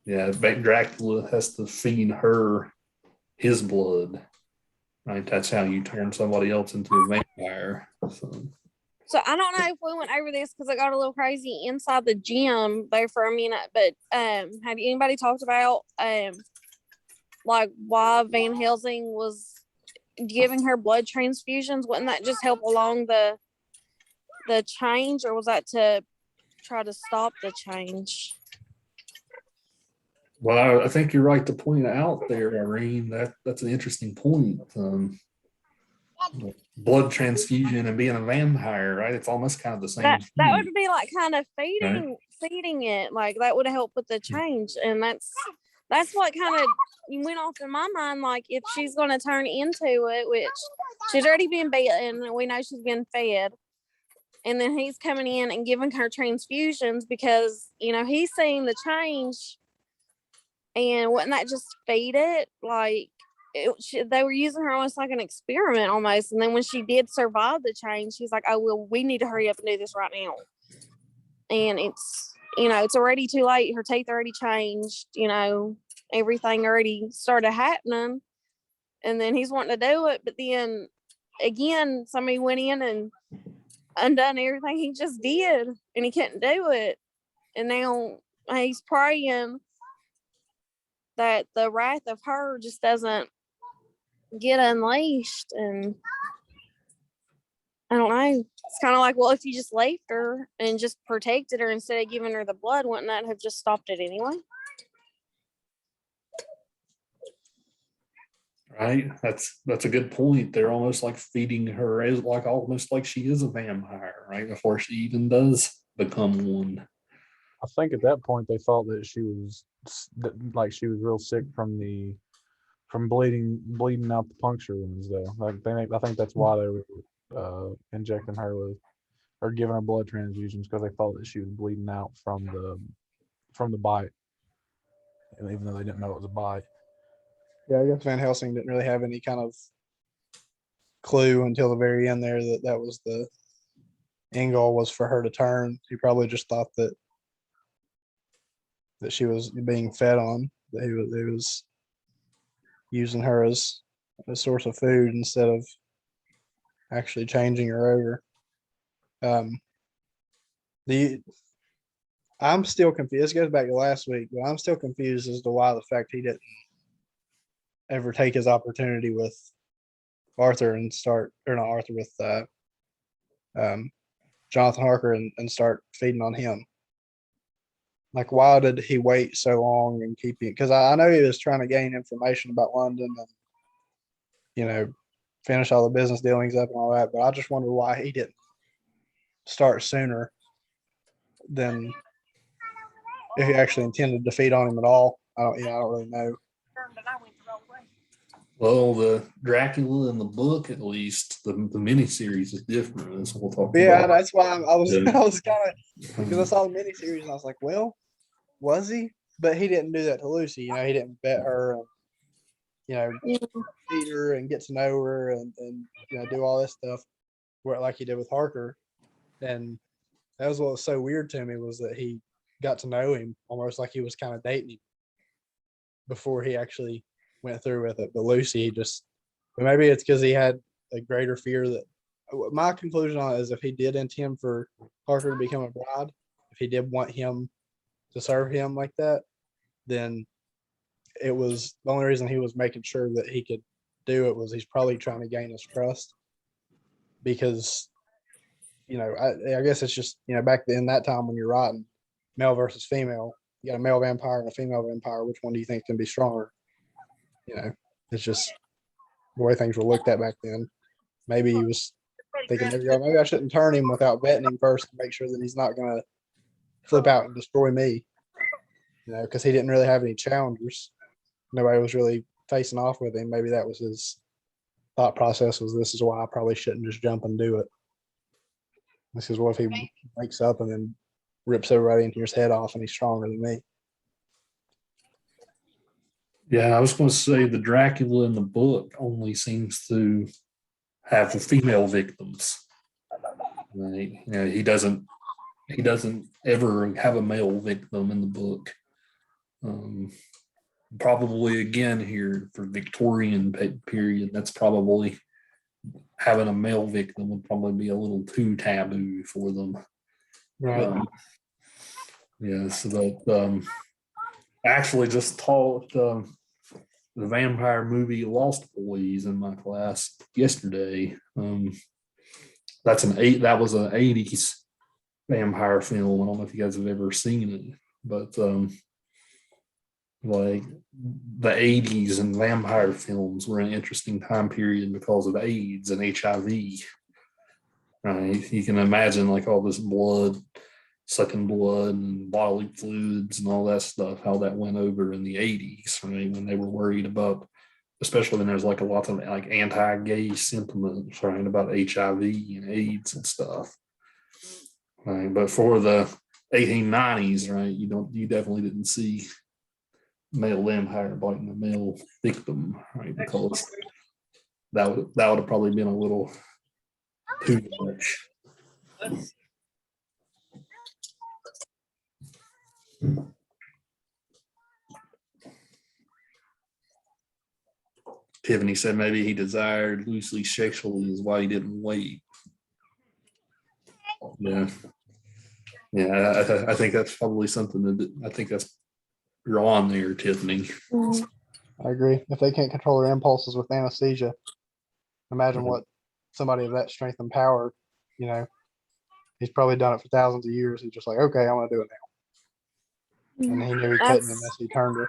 Dracula has to feed her his blood, right? That's how you turn somebody else into a vampire. So I don't know if we went over this because it got a little crazy inside the gym there for a minute, but have anybody talked about like why Van Helsing was giving her blood transfusions? Wouldn't that just help along the change, or was that to try to stop the change? Well, I think you're right to point out there, Irene. That's an interesting point. Blood transfusion and being a vampire, right? It's almost kind of the same. That would be like kind of feeding it, like that would help with the change, and that's what kind of went off in my mind. Like, if she's going to turn into it, which she's already been bitten, we know she's been fed. And then he's coming in and giving her transfusions because, you know, he's seeing the change. And wouldn't that just feed it? Like, they were using her almost like an experiment almost. And then when she did survive the change, she's like, oh, well, we need to hurry up and do this right now. And it's, you know, it's already too late. Her teeth already changed, you know, everything already started happening. And then he's wanting to do it. But then again, somebody went in and undone everything he just did. And he couldn't do it. And now he's praying that the wrath of her just doesn't get unleashed. And I don't know. It's kind of like, well, if you just left her and just protected her instead of giving her the blood, wouldn't that have just stopped it anyway? Right. That's a good point. They're almost like feeding her as like almost like she is a vampire, right? Before she even does become one. I think at that point they thought that she was like she was real sick from bleeding out the puncture wounds though. Like I think that's why they were injecting her with or giving her blood transfusions because they thought that she was bleeding out from the bite, and even though they didn't know it was a bite. Yeah, I guess Van Helsing didn't really have any kind of clue until the very end there that was the end goal was for her to turn. He probably just thought that she was being fed on, that he was using her as a source of food instead of actually changing her over. I'm still confused. This goes back to last week, but I'm still confused as to why the fact he didn't ever take his opportunity with Arthur and start, or not Arthur, with Jonathan Harker and start feeding on him. Like, why did he wait so long and keep it? Because I know he was trying to gain information about London and, you know, finish all the business dealings up and all that. But I just wonder why he didn't start sooner than if he actually intended to feed on him at all. I don't really know. Well, the Dracula in the book, at least, the miniseries is different. That's what we'll talk Yeah, about. that's why I was Yeah. I was kind of, because I saw the miniseries and I was like, well, was he? But he didn't do that to Lucy. You know, he didn't vet her and, you know, feed her and get to know her and you know, do all this stuff where like he did with Harker. And that was what was so weird to me, was that he got to know him almost like he was kind of dating him before he actually went through with it. But Lucy, he just, but maybe it's because he had a greater fear that, my conclusion on it is if he did intend for Harker to become a bride, if he did want him to serve him like that, then it was the only reason he was making sure that he could do it was he's probably trying to gain his trust, because, you know, I guess it's just, you know, back then that time when you're writing male versus female, you got a male vampire and a female vampire, which one do you think can be stronger? You know, it's just the way things were looked at back then. Maybe he was thinking, maybe I shouldn't turn him without vetting him first to make sure that he's not going to flip out and destroy me, you know, because he didn't really have any challengers. Nobody was really facing off with him. Maybe that was his thought process, was this is why I probably shouldn't just jump and do it. This is what if he wakes up and then rips everybody into his head off and he's stronger than me. Yeah, I was going to say the Dracula in the book only seems to have the female victims. Right? You know, he doesn't ever have a male victim in the book. Probably again here for Victorian period, that's probably having a male victim would probably be a little too taboo for them. Right. Yes, but actually just taught the vampire movie Lost Boys in my class yesterday. That was an 80s vampire film. I don't know if you guys have ever seen it, but like the 80s and vampire films were an interesting time period because of AIDS and HIV. Right? You can imagine like all this blood, sucking blood and bodily fluids and all that stuff, how that went over in the 80s, right? When they were worried about, especially when there's like a lot of like anti-gay sentiments, right, about HIV and AIDS and stuff. Right, but for the 1890s, right, you definitely didn't see male vampire biting a male victim, right? Because that would have probably been a little too much. Tiffany said maybe he desired loosely sexually is why he didn't wait. Yeah. Yeah, I think that's probably something that I think that's you're on there, Tiffany. I agree. If they can't control their impulses with anesthesia, imagine Mhm. what somebody of that strength and power, you know, he's probably done it for thousands of years. He's just like, okay, I'm gonna do it now. And he knew he couldn't That's, unless he turned her.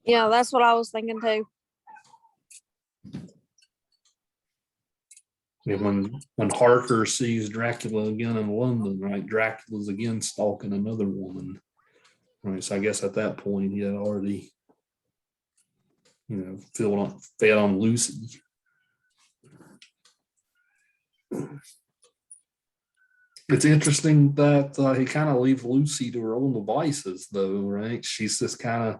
yeah, that's what I was thinking too. And when Harker sees Dracula again in London, right, Dracula's again stalking another woman. Right. So I guess at that point he had already, fed on Lucy. It's interesting that he kind of leaves Lucy to her own devices, though, right? She's just kind of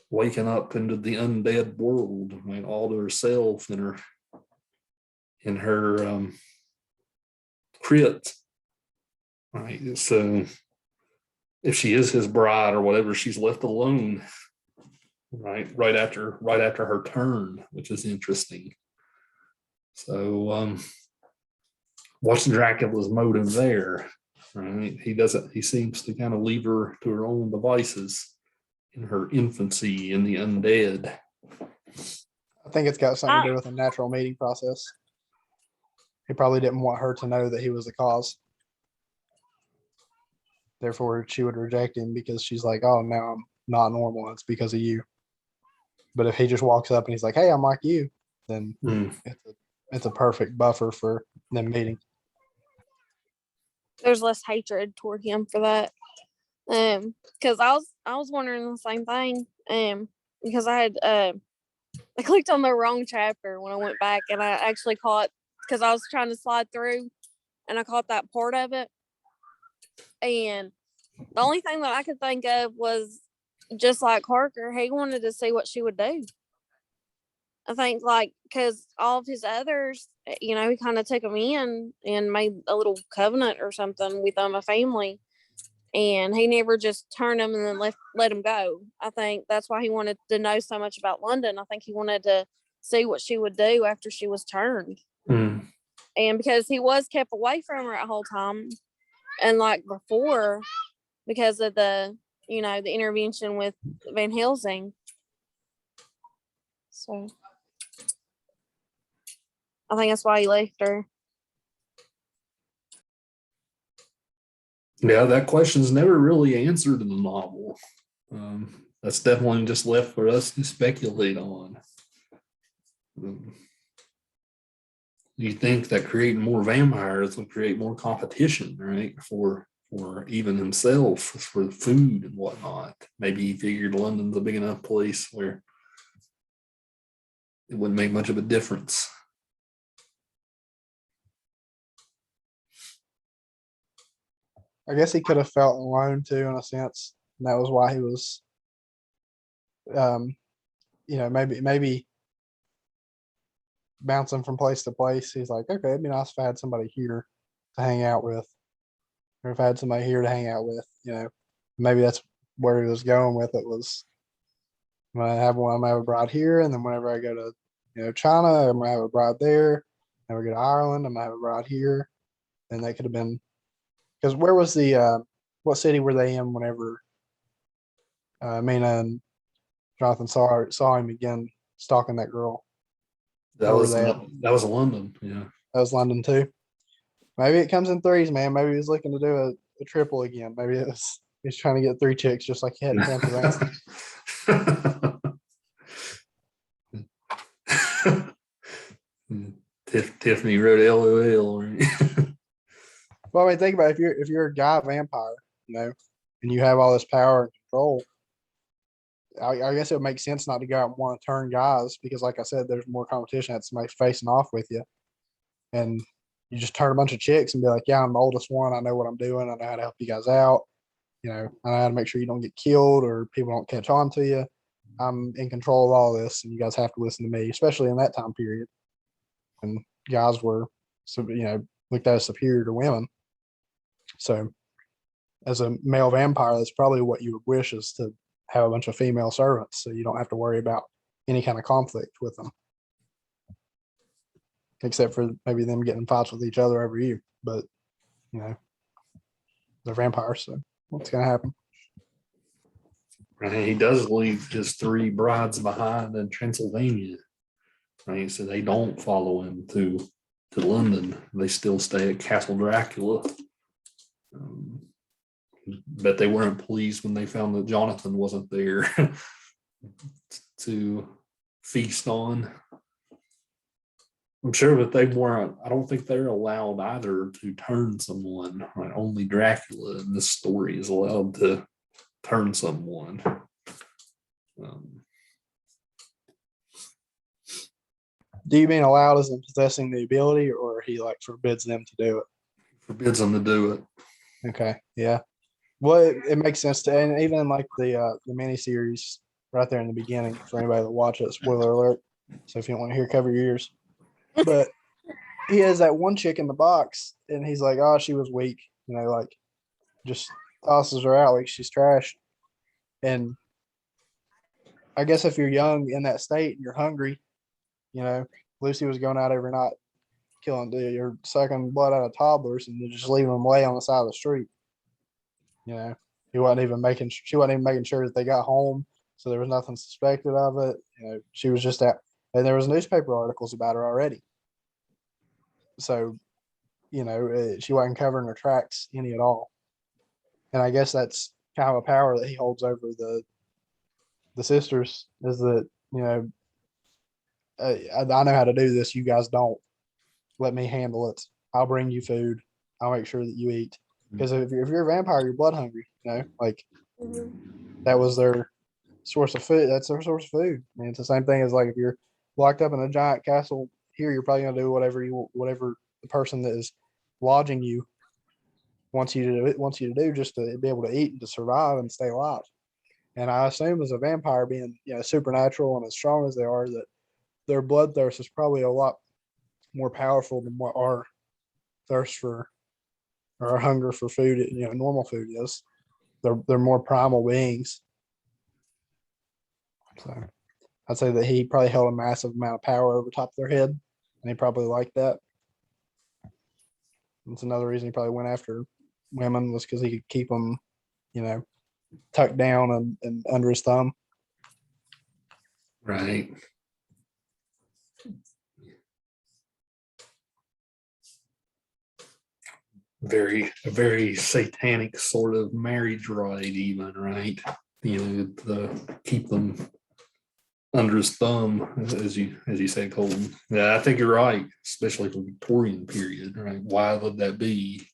waking up into the undead world, right, all to herself in her crypt, right? So if she is his bride or whatever, she's left alone, right after her turn, which is interesting. So what's Dracula's motive there? Right? He seems to kind of leave her to her own devices in her infancy in the undead. I think it's got something to do with a natural mating process. He probably didn't want her to know that he was the cause. Therefore, she would reject him because she's like, oh, now I'm not normal. It's because of you. But if he just walks up and he's like, hey, I'm like you, then it's a perfect buffer for them meeting. There's less hatred toward him for that. Because I was wondering the same thing. Because I clicked on the wrong chapter when I went back, and I actually caught, because I was trying to slide through, and I caught that part of it. And the only thing that I could think of was, just like Harker, he wanted to see what she would do. I think, like, because all of his others, he kind of took them in and made a little covenant or something with them, a family. And he never just turned them and then let them go. I think that's why he wanted to know so much about London. I think he wanted to see what she would do after she was turned. Mm. And because he was kept away from her that whole time, and like before, because of the intervention with Van Helsing. So I think that's why he left her. Yeah, that question's never really answered in the novel. That's definitely just left for us to speculate on. You think that creating more vampires will create more competition, right? For even himself, for food and whatnot. Maybe he figured London's a big enough place where it wouldn't make much of a difference. I guess he could have felt alone too, in a sense. And that was why he was, maybe bouncing from place to place. He's like, okay, it'd be nice if I had somebody here to hang out with, or if I had somebody here to hang out with. Maybe that's where he was going with it. Was when I have one, I'm gonna have a bride here, and then whenever I go to, China, I'm gonna have a bride there. Then we go to Ireland, I'm gonna have a bride here, and that could have been, because where was what city were they in whenever Mina and Jonathan saw him again stalking that girl? That Where were was they at? that was London, yeah. That was London too. Maybe it comes in threes, man. Maybe he's looking to do a triple again. Maybe he's trying to get 3 chicks just like he had in Pennsylvania. Tiffany wrote LOL. Well, I mean, think about it. If you're a guy vampire, and you have all this power and control, I guess it would make sense not to go out and want to turn guys, because like I said, there's more competition. That's somebody facing off with you. And you just turn a bunch of chicks and be like, yeah, I'm the oldest one. I know what I'm doing. I know how to help you guys out. You know, I know how to make sure you don't get killed or people don't catch on to you. I'm in control of all this, and you guys have to listen to me, especially in that time period when guys were, looked at as superior to women. So, as a male vampire, that's probably what you would wish, is to have a bunch of female servants, so you don't have to worry about any kind of conflict with them, except for maybe them getting in fights with each other over you. But they're vampires, so what's going to happen? Right. He does leave his 3 brides behind in Transylvania. Right. So they don't follow him to London. They still stay at Castle Dracula. Bet they weren't pleased when they found that Jonathan wasn't there to feast on. I'm sure that they weren't. I don't think they're allowed either to turn someone. Right? Only Dracula in this story is allowed to turn someone. Do you mean allowed as in possessing the ability, or he like forbids them to do it? Forbids them to do it. Okay, yeah. Well, it makes sense to, and even like the miniseries right there in the beginning for anybody that watch it. Spoiler alert. So if you don't want to hear, cover your ears. But he has that one chick in the box, and he's like, "Oh, she was weak," like just tosses her out like she's trash. And I guess if you're young in that state and you're hungry, Lucy was going out every night, you're sucking blood out of toddlers, and you're just leaving them lay on the side of the street. She wasn't even making sure that they got home, so there was nothing suspected of it. She was just out, and there was newspaper articles about her already. So, she wasn't covering her tracks any at all. And I guess that's kind of a power that he holds over the sisters, is that, I know how to do this. You guys don't. Let me handle it. I'll bring you food. I'll make sure that you eat. Because if you're a vampire, you're blood hungry. That was their source of food. That's their source of food. I mean, it's the same thing as like if you're locked up in a giant castle here, you're probably gonna do whatever the person that is lodging you wants you to do, just to be able to eat and to survive and stay alive. And I assume as a vampire, being supernatural and as strong as they are, that their bloodthirst is probably a lot more powerful than what our thirst for, or our hunger for food, normal food is. They're more primal beings. So I'd say that he probably held a massive amount of power over top of their head, and he probably liked that. That's another reason he probably went after women, was because he could keep them, tucked down and under his thumb. Right. Very satanic sort of marriage rite, even, right? To keep them under his thumb, as you say, Colton. Yeah, I think you're right, especially for the Victorian period, right? Why would that be?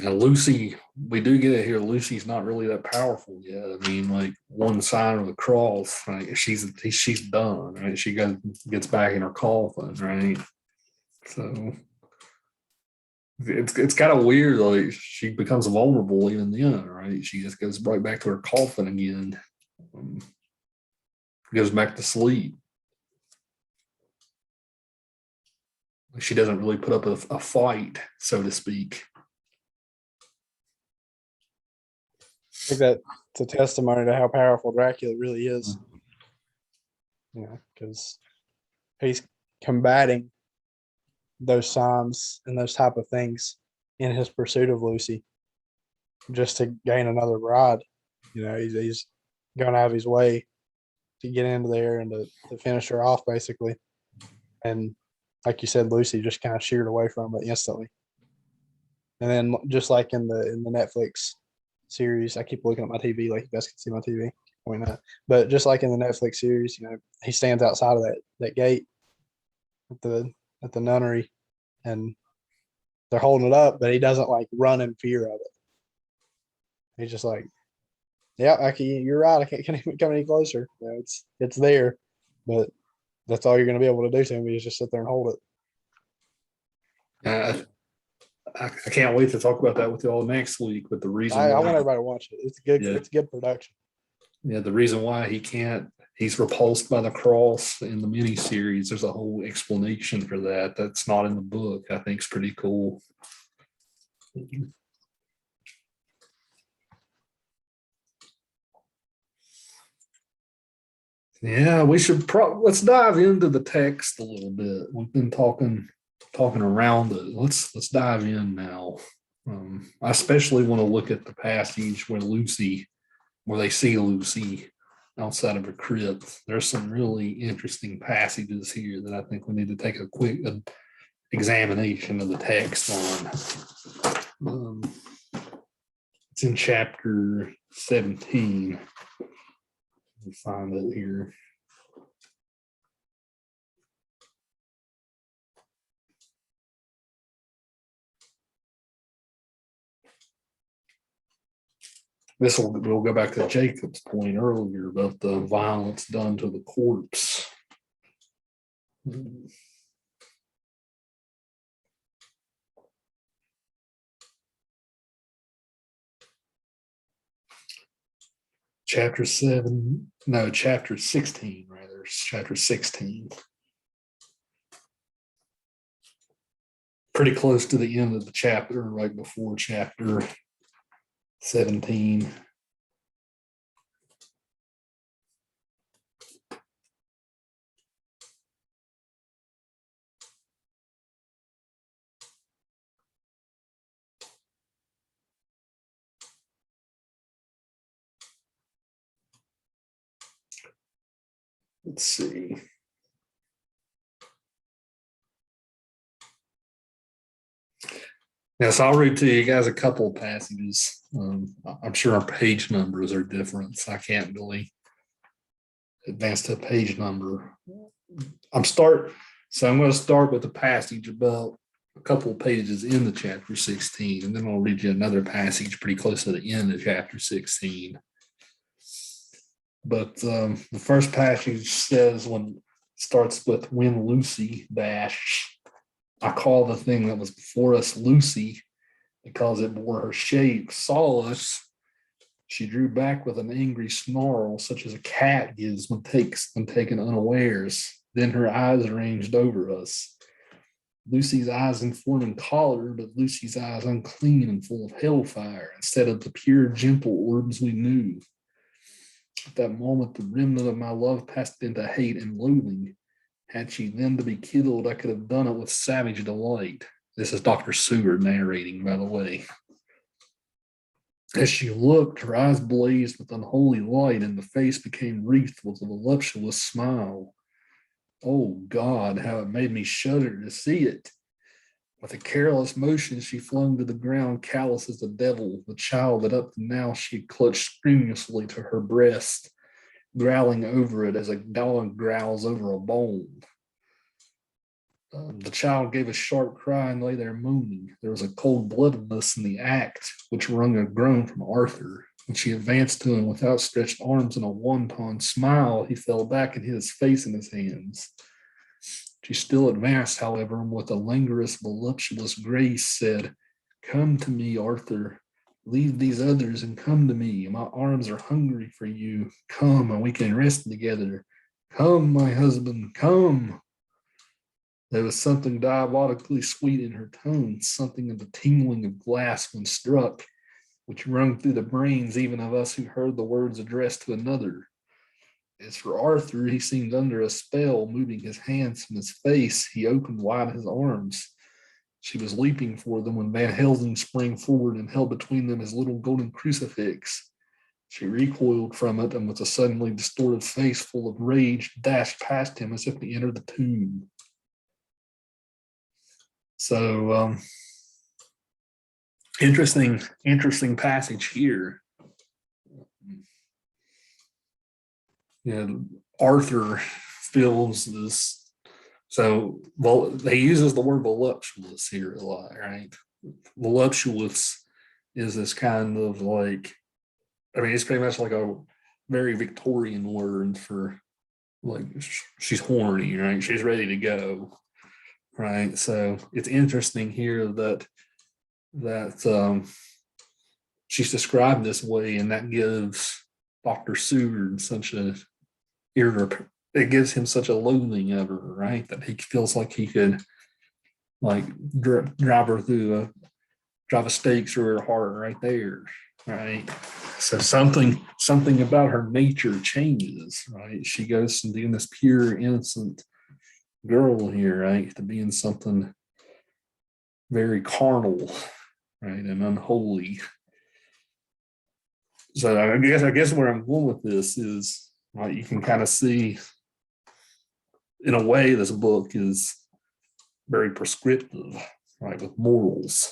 Now, Lucy, we do get it here. Lucy's not really that powerful yet. I mean, like, one sign of the cross, right? She's done, right? She gets back in her coffin, right? So it's kind of weird. Like, she becomes vulnerable even then, right? She just goes right back to her coffin again, goes back to sleep. She doesn't really put up a fight, so to speak. I think that's a testimony to how powerful Dracula really is. Because he's combating those signs and those type of things in his pursuit of Lucy, just to gain another bride. He's going out of his way to get into there and to finish her off, basically. And like you said, Lucy just kind of sheared away from it instantly. And then, just like in the Netflix series, I keep looking at my TV like you guys can see my TV. Why not? But just like in the Netflix series, he stands outside of that gate at the nunnery, and they're holding it up, but he doesn't like run in fear of it. He's just like, "Yeah, you're right. I can't even come any closer. It's there." but that's all you're going to be able to do to me is just sit there and hold it. I can't wait to talk about that with y'all next week. But the reason I why, want everybody to watch it. It's good. Yeah. It's good production. yeah, the reason why he's repulsed by the cross in the miniseries. There's a whole explanation for that. That's not in the book. I think it's pretty cool. Yeah, we should let's dive into the text a little bit. We've been talking around it. Let's dive in now. I especially want to look at the passage where they see Lucy outside of a crypt. There's some really interesting passages here that I think we need to take a quick examination of the text on. It's in chapter 17. Let me find it here. We'll go back to Jacob's point earlier about the violence done to the corpse. Chapter 16, rather. Chapter 16. Pretty close to the end of the chapter, right before chapter 17. Let's see. Yeah, so I'll read to you guys a couple of passages. I'm sure our page numbers are different, so I can't really advance to a page number. I'm going to start with a passage about a couple of pages into chapter 16, and then I'll read you another passage pretty close to the end of chapter 16. But the first passage starts with when Lucy dash. I call the thing that was before us Lucy because it bore her shape, saw us. She drew back with an angry snarl, such as a cat gives when taken unawares. Then her eyes ranged over us. Lucy's eyes informing color, but Lucy's eyes unclean and full of hellfire, instead of the pure, gentle orbs we knew. At that moment, the remnant of my love passed into hate and loathing. Had she then to be killed, I could have done it with savage delight. This is Dr. Seward narrating, by the way. As she looked, her eyes blazed with unholy light, and the face became wreathed with a voluptuous smile. Oh God, how it made me shudder to see it. With a careless motion, she flung to the ground, callous as the devil, the child that up to now she had clutched strenuously to her breast, growling over it as a dog growls over a bone. The child gave a sharp cry and lay there moaning. There was a cold-bloodedness in the act, which wrung a groan from Arthur. When she advanced to him with outstretched arms and a wanton smile, he fell back and hid his face in his hands. She still advanced, however, and with a languorous, voluptuous grace said, "Come to me, Arthur. Leave these others and come to me. My arms are hungry for you. Come, and we can rest together. Come, my husband, come." There was something diabolically sweet in her tone, something of the tingling of glass when struck, which rung through the brains even of us who heard the words addressed to another. As for Arthur, he seemed under a spell, moving his hands from his face. He opened wide his arms. She was leaping for them when Van Helsing sprang forward and held between them his little golden crucifix. She recoiled from it and with a suddenly distorted face full of rage dashed past him as if to enter the tomb. So interesting passage here. Yeah, Arthur feels this. So he uses the word voluptuous here a lot, right? Voluptuous is this kind of like, I mean, it's pretty much like a very Victorian word for like she's horny, right? She's ready to go, right? So it's interesting here that she's described this way, and that gives Dr. Seward such a it gives him such a loathing of her, right? That he feels like he could like drive a stake through her heart right there, right? So something about her nature changes, right? She goes from being this pure, innocent girl here, right, to being something very carnal, right, and unholy. So I guess where I'm going with this is, right, you can kind of see, in a way, this book is very prescriptive, right, with morals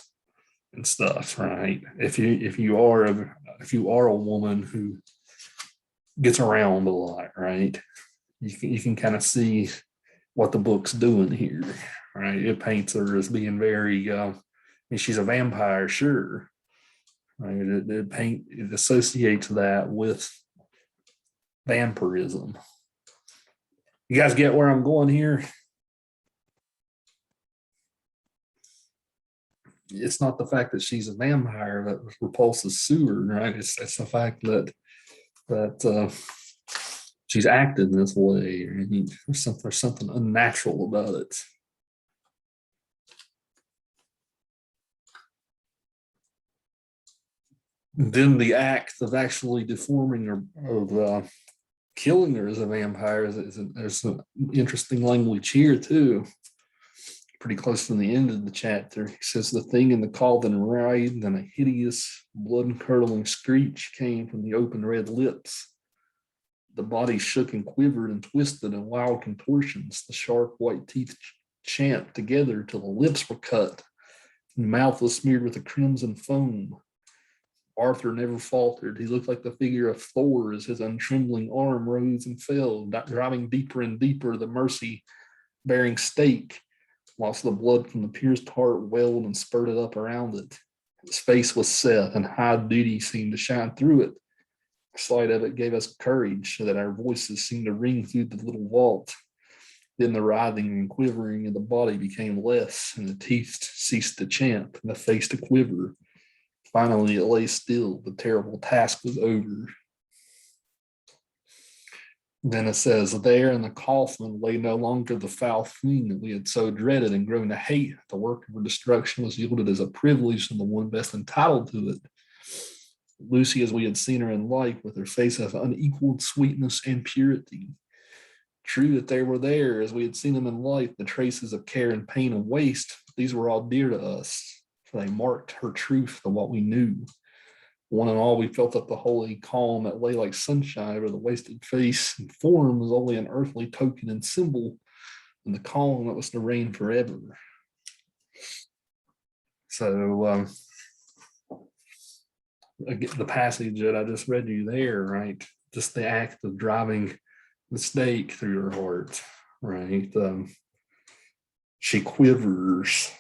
and stuff, right? If you are a woman who gets around a lot, right, you can kind of see what the book's doing here, right? It paints her as being very, I mean, she's a vampire, sure, right? It associates that with vampirism. You guys get where I'm going here? It's not the fact that she's a vampire that repulses Seward, right? It's the fact that she's acted this way. I mean, there's something unnatural about it. And then the act of actually deforming her, of killing her as a vampire, there's some interesting language here too. Pretty close to the end of the chapter, he says, the thing in the cauldron writhed, and a hideous blood-curdling screech came from the open red lips. The body shook and quivered and twisted in wild contortions. The sharp white teeth champed together till the lips were cut, and the mouth was smeared with a crimson foam. Arthur never faltered. He looked like the figure of Thor as his untrembling arm rose and fell, driving deeper and deeper the mercy-bearing stake, whilst the blood from the pierced heart welled and spurted up around it. His face was set, and high duty seemed to shine through it. The sight of it gave us courage, so that our voices seemed to ring through the little vault. Then the writhing and quivering of the body became less, and the teeth ceased to champ, and the face to quiver. Finally, it lay still. The terrible task was over. Then it says, there in the coffin lay no longer the foul thing that we had so dreaded and grown to hate. The work of her destruction was yielded as a privilege to the one best entitled to it. Lucy, as we had seen her in life, with her face of unequaled sweetness and purity. True that they were there, as we had seen them in life, the traces of care and pain and waste. These were all dear to us, for they marked her truth to what we knew. One and all, we felt that the holy calm that lay like sunshine over the wasted face and form was only an earthly token and symbol, and the calm that was to reign forever. So the passage that I just read you there, right? Just the act of driving the stake through her heart, right? She quivers.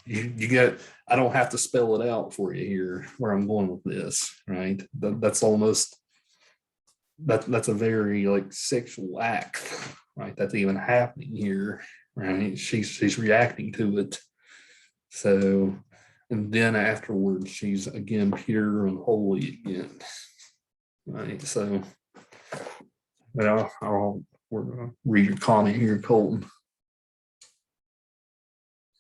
You get, I don't have to spell it out for you here where I'm going with this, right? That's almost, that's a very like sexual act, right? That's even happening here, right? She's reacting to it. So, and then afterwards, she's again pure and holy again, right? So, I'll read your comment here, Colton.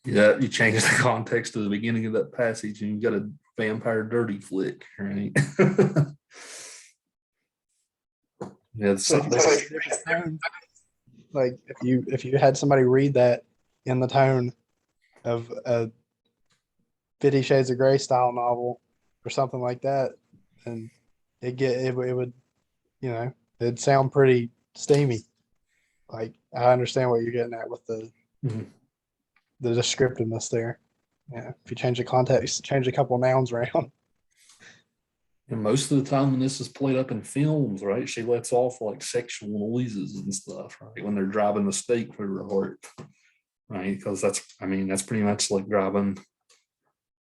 Yeah, you change the context to the beginning of that passage and you got a vampire dirty flick, right? Yeah, like if you had somebody read that in the tone of a 50 Shades of Grey style novel or something like that, and it would, you know, it'd sound pretty steamy. Like, I understand what you're getting at with the the descriptiveness there. Yeah, if you change the context, change a couple of nouns around. And most of the time when this is played up in films, right, she lets off like sexual noises and stuff, right, when they're driving the stake through her heart, right? Because that's pretty much like driving,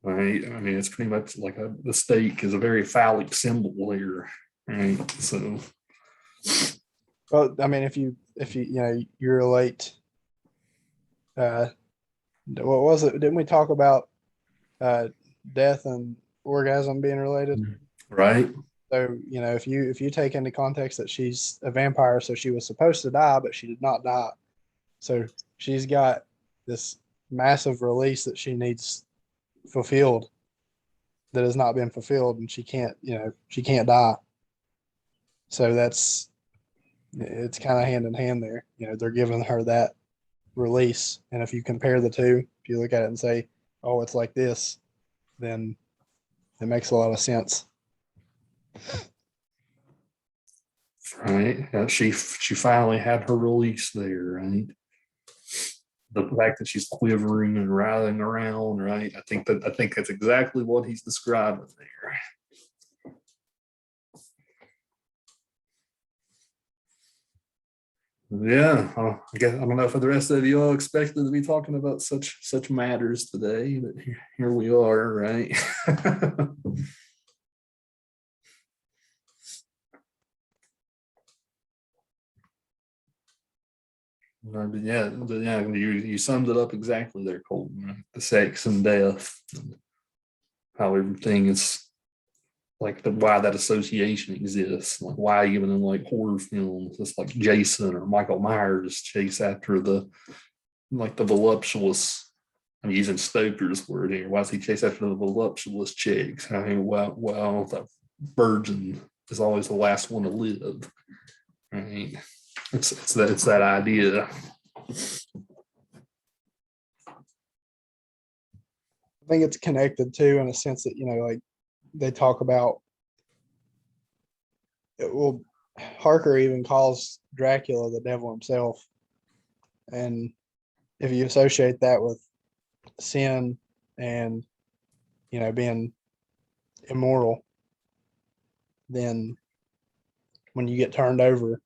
right? I mean, it's pretty much like the stake is a very phallic symbol here, right? So Well, I mean, if you you relate, what was it? Didn't we talk about death and orgasm being related? Right. So, if you take into context that she's a vampire, so she was supposed to die, but she did not die. So she's got this massive release that she needs fulfilled that has not been fulfilled, and she can't die. So it's kind of hand in hand there. They're giving her that release. And if you compare the two, if you look at it and say, oh, it's like this, then it makes a lot of sense. Right. She finally had her release there, right? The fact that she's quivering and writhing around, right? I think that's exactly what he's describing there. Yeah, I guess I don't know if the rest of you all expected to be talking about such matters today, but here we are, right? But yeah, you summed it up exactly there, Colton. Right? The sex and death, and how everything is like why that association exists, like why even in like horror films, it's like Jason or Michael Myers chase after the voluptuous. I'm using Stoker's word here. Why does he chase after the voluptuous chicks? I mean, well, the virgin is always the last one to live. Right? It's that idea. I think it's connected too, in a sense that, like they talk about it. Well, Harker even calls Dracula the devil himself. And if you associate that with sin and, being immoral, then when you get turned over,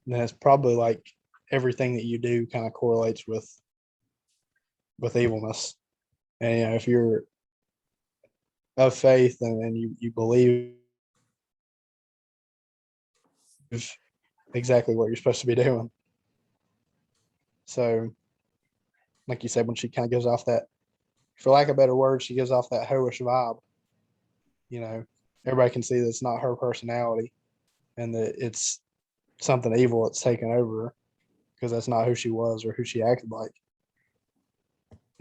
then it's probably like everything that you do kind of correlates with evilness. And if you're of faith and you believe exactly what you're supposed to be doing. So, like you said, when she kind of gives off that, for lack of a better word, she gives off that hoish vibe. Everybody can see that it's not her personality, and that it's something evil that's taken over her, because that's not who she was or who she acted like.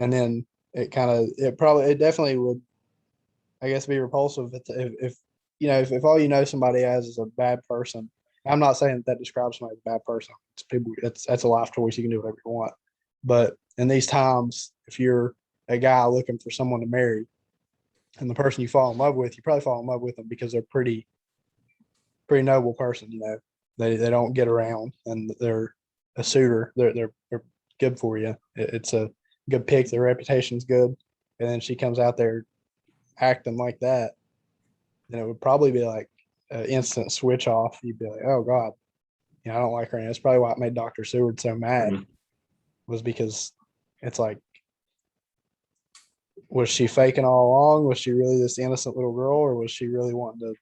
And then it definitely would, I guess, be repulsive if all you know somebody as is a bad person. I'm not saying that describes somebody as a bad person. That's a life choice. You can do whatever you want. But in these times, if you're a guy looking for someone to marry, and the person you fall in love with, you probably fall in love with them because they're pretty noble person. They don't get around, and they're a suitor. They're good for you. It's a good pick. Their reputation's good, and then she comes out there acting like that, then it would probably be like an instant switch off. You'd be like, oh God, I don't like her. And that's probably why it made Dr. Seward so mad, was because it's like, was she faking all along? Was she really this innocent little girl, or was she really wanting to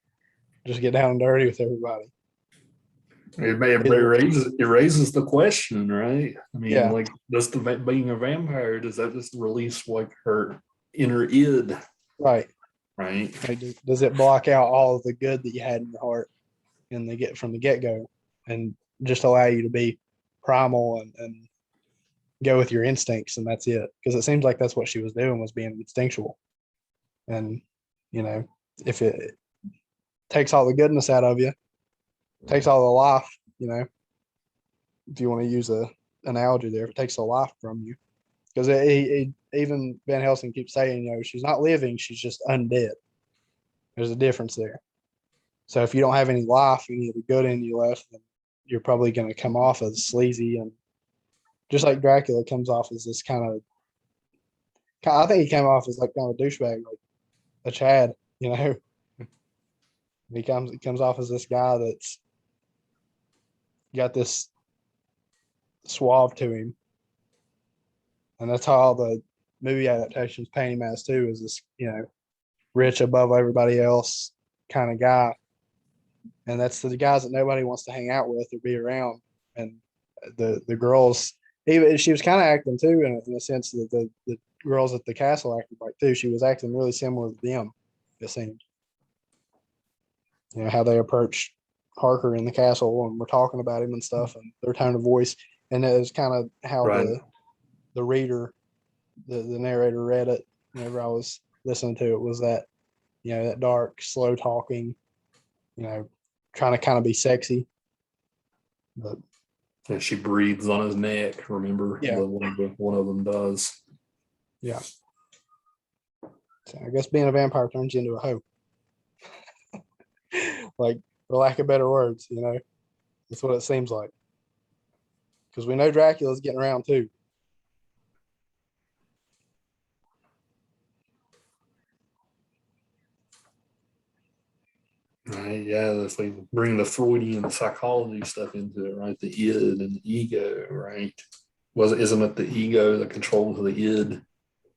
just get down and dirty with everybody? It raises the question, right? I mean, Yeah. like, being a vampire, does that just release like her inner id? Right. Right. Like, does it block out all of the good that you had in your heart from the get-go, and just allow you to be primal and go with your instincts, and that's it? Because it seems like that's what she was doing, was being instinctual. And if it takes all the goodness out of you, takes all the life, if you want to use a analogy there, if it takes the life from you, because even Van Helsing keeps saying, she's not living, she's just undead. There's a difference there. So if you don't have any life, any of the good in you left, then you're probably going to come off as sleazy, and just like Dracula comes off as this I think he came off as like kind of a douchebag, like a Chad, He comes off as this guy that's got this suave to him, and that's how all the movie adaptations paint him as too, is this rich above everybody else kind of guy. and that's the guys that nobody wants to hang out with or be around. And the girls, even she was kind of acting too in a sense that the girls at the castle acted like too. She was acting really similar to them. It seemed, how they approached Harker in the castle and were talking about him and stuff, and their tone of voice, and it was kind of how Right. the reader, the narrator read it whenever I was listening to it, was that that dark, slow talking, trying to kind of be sexy, but And she breathes on his neck. Remember, Yeah. One of them does. yeah. So I guess being a vampire turns you into a hoe. Like, for lack of better words, that's what it seems like. Because we know Dracula's getting around too. Right, yeah, if we bring the Freudian psychology stuff into it, right? The id and the ego, right? Isn't it the ego that controls the id?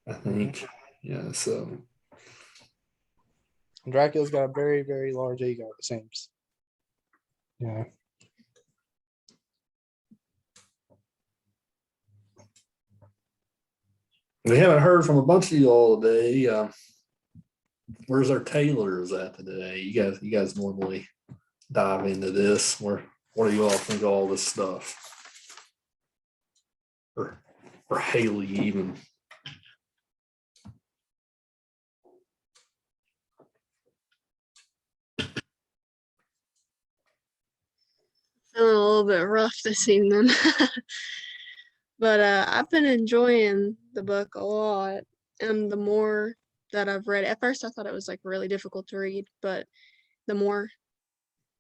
I think. Yeah, so Dracula's got a very, very large ego, it seems. Yeah. we haven't heard from a bunch of y'all today. Where's our tailors at today? You guys normally dive into this. What do you all think of all this stuff? Or Haley even. Feeling a little bit rough this evening. But I've been enjoying the book a lot. And the more that I've read, at first I thought it was like really difficult to read, but the more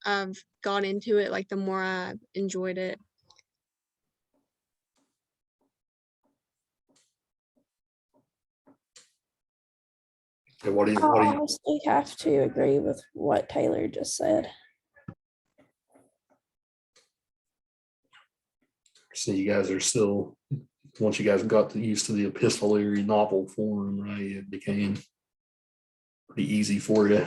I've gone into it, like the more I've enjoyed it. Okay, what do you I honestly have to agree with what Taylor just said. So you guys are still, once you guys got used to the epistolary novel form, right? It became pretty easy for you.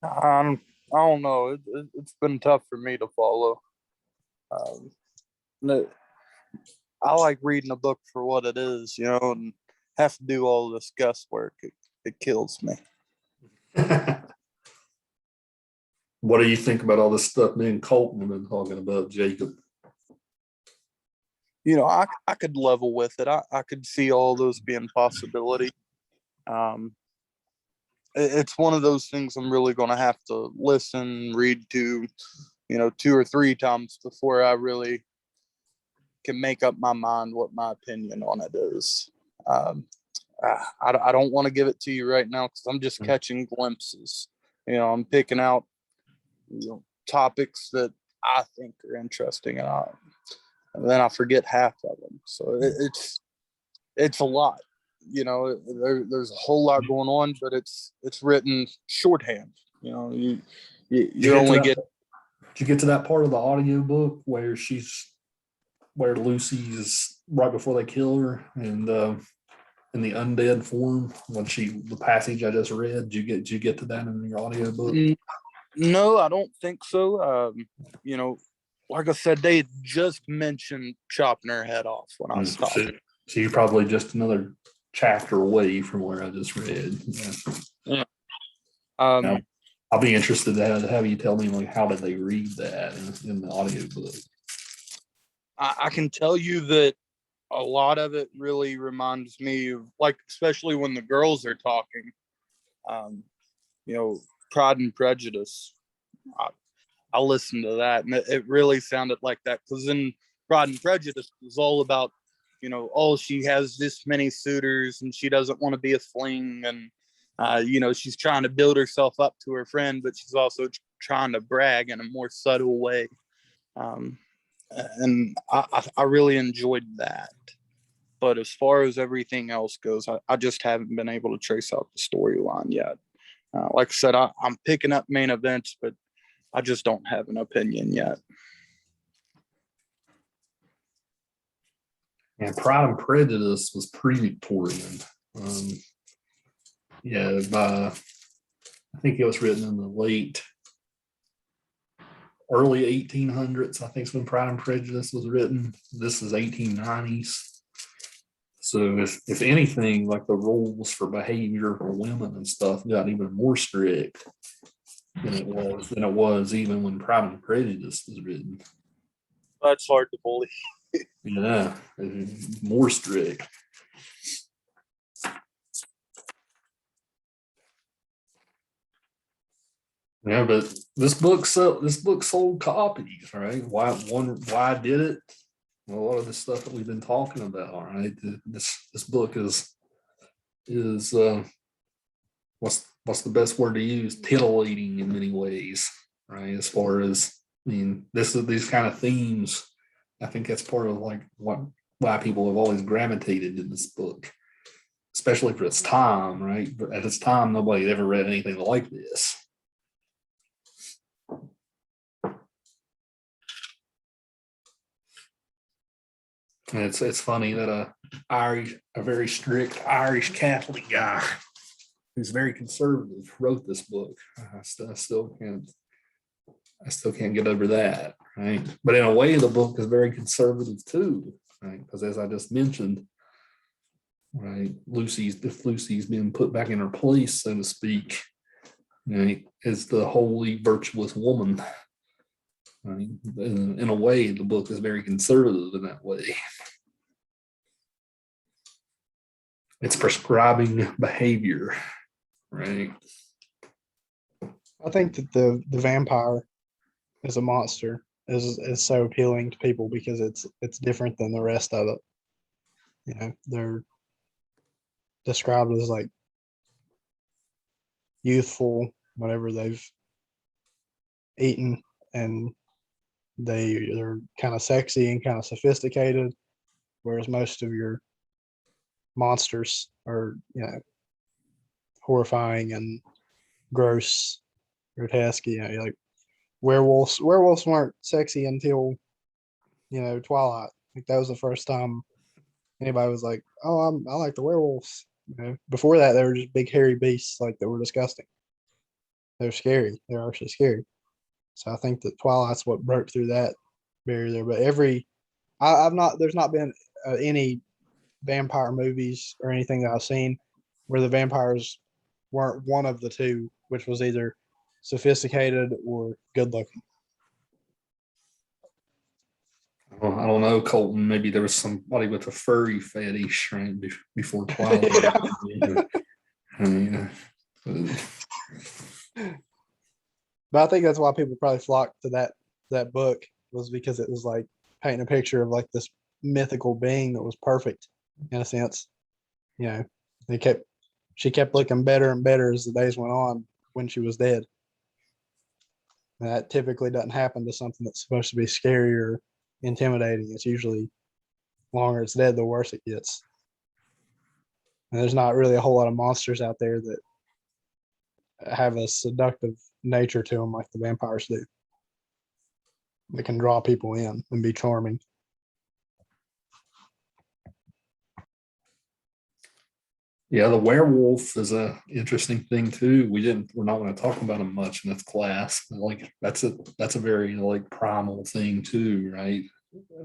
I don't know. It's been tough for me to follow. No, I like reading a book for what it is, and have to do all this guesswork. It kills me. What do you think about all this stuff me and Colton have been talking about, Jacob? I could level with it. I could see all those being possibility. It's one of those things I'm really going to have to listen, read to, 2 or 3 times before I really can make up my mind what my opinion on it is. I don't want to give it to you right now because I'm just catching glimpses. I'm picking out topics that I think are interesting, and then I forget half of them. So it's a lot. There's a whole lot going on, but it's written shorthand. You only get. Did you get to that part of the audiobook where Lucy's right before they kill her and in the undead form when the passage I just read? Did you get to that in your audiobook? No, I don't think so. Like I said, they had just mentioned chopping her head off when I stopped. So you're probably just another chapter away from where I just read. Yeah. Now, I'll be interested to have you tell me how did they read that in the audiobook. I can tell you that a lot of it really reminds me of, like, especially when the girls are talking, Pride and Prejudice. I listened to that, and it really sounded like that, because in Pride and Prejudice it was all about, she has this many suitors and she doesn't want to be a fling, and she's trying to build herself up to her friend, but she's also trying to brag in a more subtle way. And I really enjoyed that. But as far as everything else goes, I just haven't been able to trace out the storyline yet. Like I said, I'm picking up main events, but I just don't have an opinion yet. And Pride and Prejudice was pre-Victorian. I think it was written in the early 1800s. I think is when Pride and Prejudice was written. This is 1890s. So if anything, like the rules for behavior for women and stuff got even more strict than it was even when Pride and Prejudice was written. That's hard to believe. Yeah, more strict. Yeah, but this book sold copies, right? Why did it? Well, a lot of the stuff that we've been talking about, right? This book is what's the best word to use? Titillating in many ways, right? As far as, I mean, these kind of themes. I think that's part of like why people have always gravitated to this book, especially for its time, right? But at its time, nobody had ever read anything like this. And it's funny that a very strict Irish Catholic guy who's very conservative wrote this book. I still can't get over that, right? But in a way, the book is very conservative too, right? Because as I just mentioned, right, if Lucy's been put back in her place, so to speak, right, as the holy, virtuous woman. Right? In a way, the book is very conservative in that way. It's prescribing behavior, right? I think that the vampire as a monster is so appealing to people because it's different than the rest of it. You know, they're described as like youthful whenever they've eaten, and they're kind of sexy and kind of sophisticated, whereas most of your monsters are, you know, horrifying and gross, grotesque. You know, like werewolves weren't sexy until, you know, Twilight. Like that was the first time anybody was like, oh, I like the werewolves. You know, before that they were just big hairy beasts like that were disgusting. They're scary. They're actually scary. So I think that Twilight's what broke through that barrier there. But there's not been any vampire movies or anything that I've seen where the vampires weren't one of the two, which was either sophisticated or good looking. Well, I don't know, Colton. Maybe there was somebody with a furry fetish, right, before Twilight. Yeah. But I think that's why people probably flocked to that book, was because it was like painting a picture of like this mythical being that was perfect in a sense. You know, she kept looking better and better as the days went on when she was dead. And that typically doesn't happen to something that's supposed to be scary or intimidating. It's usually longer it's dead, the worse it gets. And there's not really a whole lot of monsters out there that have a seductive nature to them like the vampires do. They can draw people in and be charming. Yeah, the werewolf is a interesting thing too. We're not going to talk about them much in this class, but like that's a very like primal thing too, right?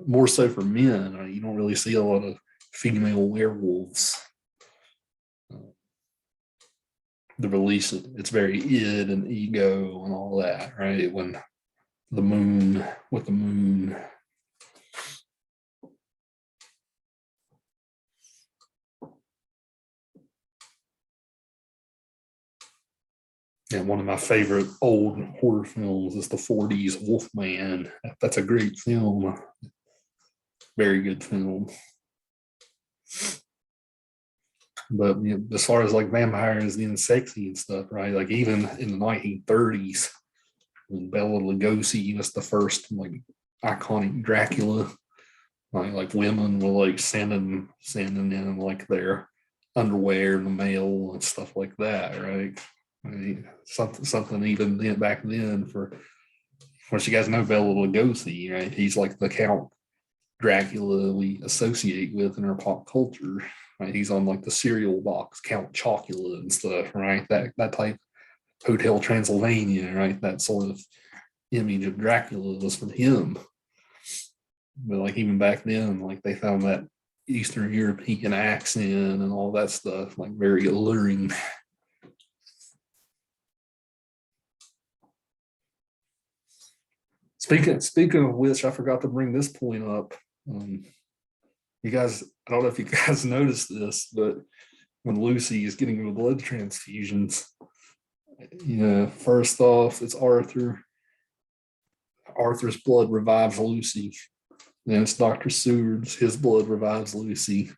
More so for men, right? You don't really see a lot of female werewolves. The release, it's very id and ego and all that, right? When the moon. And one of my favorite old horror films is the 40s Wolfman. That's a great film. Very good film. But you know, as far as like vampires being sexy and stuff, right? Like even in the 1930s, when Bela Lugosi was the first like iconic Dracula, like women were like sending in like their underwear in the mail and stuff like that, right? I mean, something even then back then for, of course, you guys know Bela Lugosi, right? He's like the Count Dracula we associate with in our pop culture, right? He's on like the cereal box, Count Chocula and stuff, right? That type Hotel Transylvania, right? That sort of image of Dracula was from him. But like even back then, like they found that Eastern European accent and all that stuff like very alluring. Speaking of which, I forgot to bring this point up. You guys, I don't know if you guys noticed this, but when Lucy is getting the blood transfusions, first off, it's Arthur. Arthur's blood revives Lucy. Then it's Dr. Seward's, his blood revives Lucy.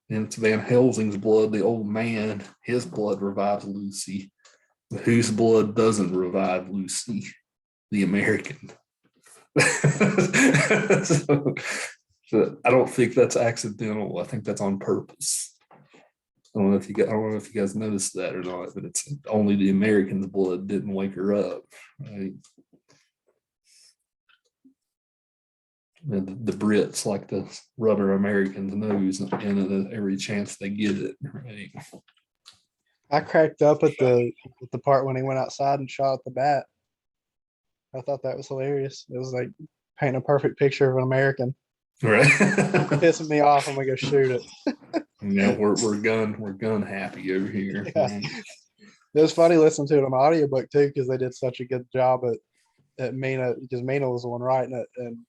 Then it's Van Helsing's blood, the old man, his blood revives Lucy. But whose blood doesn't revive Lucy? The American. So I don't think that's accidental. I think that's on purpose. I don't know if you guys noticed that or not, but it's only the American's blood didn't wake her up. Right? And the Brits like to rub our Americans' nose in every chance they get it. Right? I cracked up at the part when he went outside and shot at the bat. I thought that was hilarious. It was like painting a perfect picture of an American. Right. Pissing me off. I'm gonna go shoot it. We're gun happy over here. Yeah. Right? It was funny listening to it on the audiobook too, because they did such a good job at Mina, because Mina was the one writing it and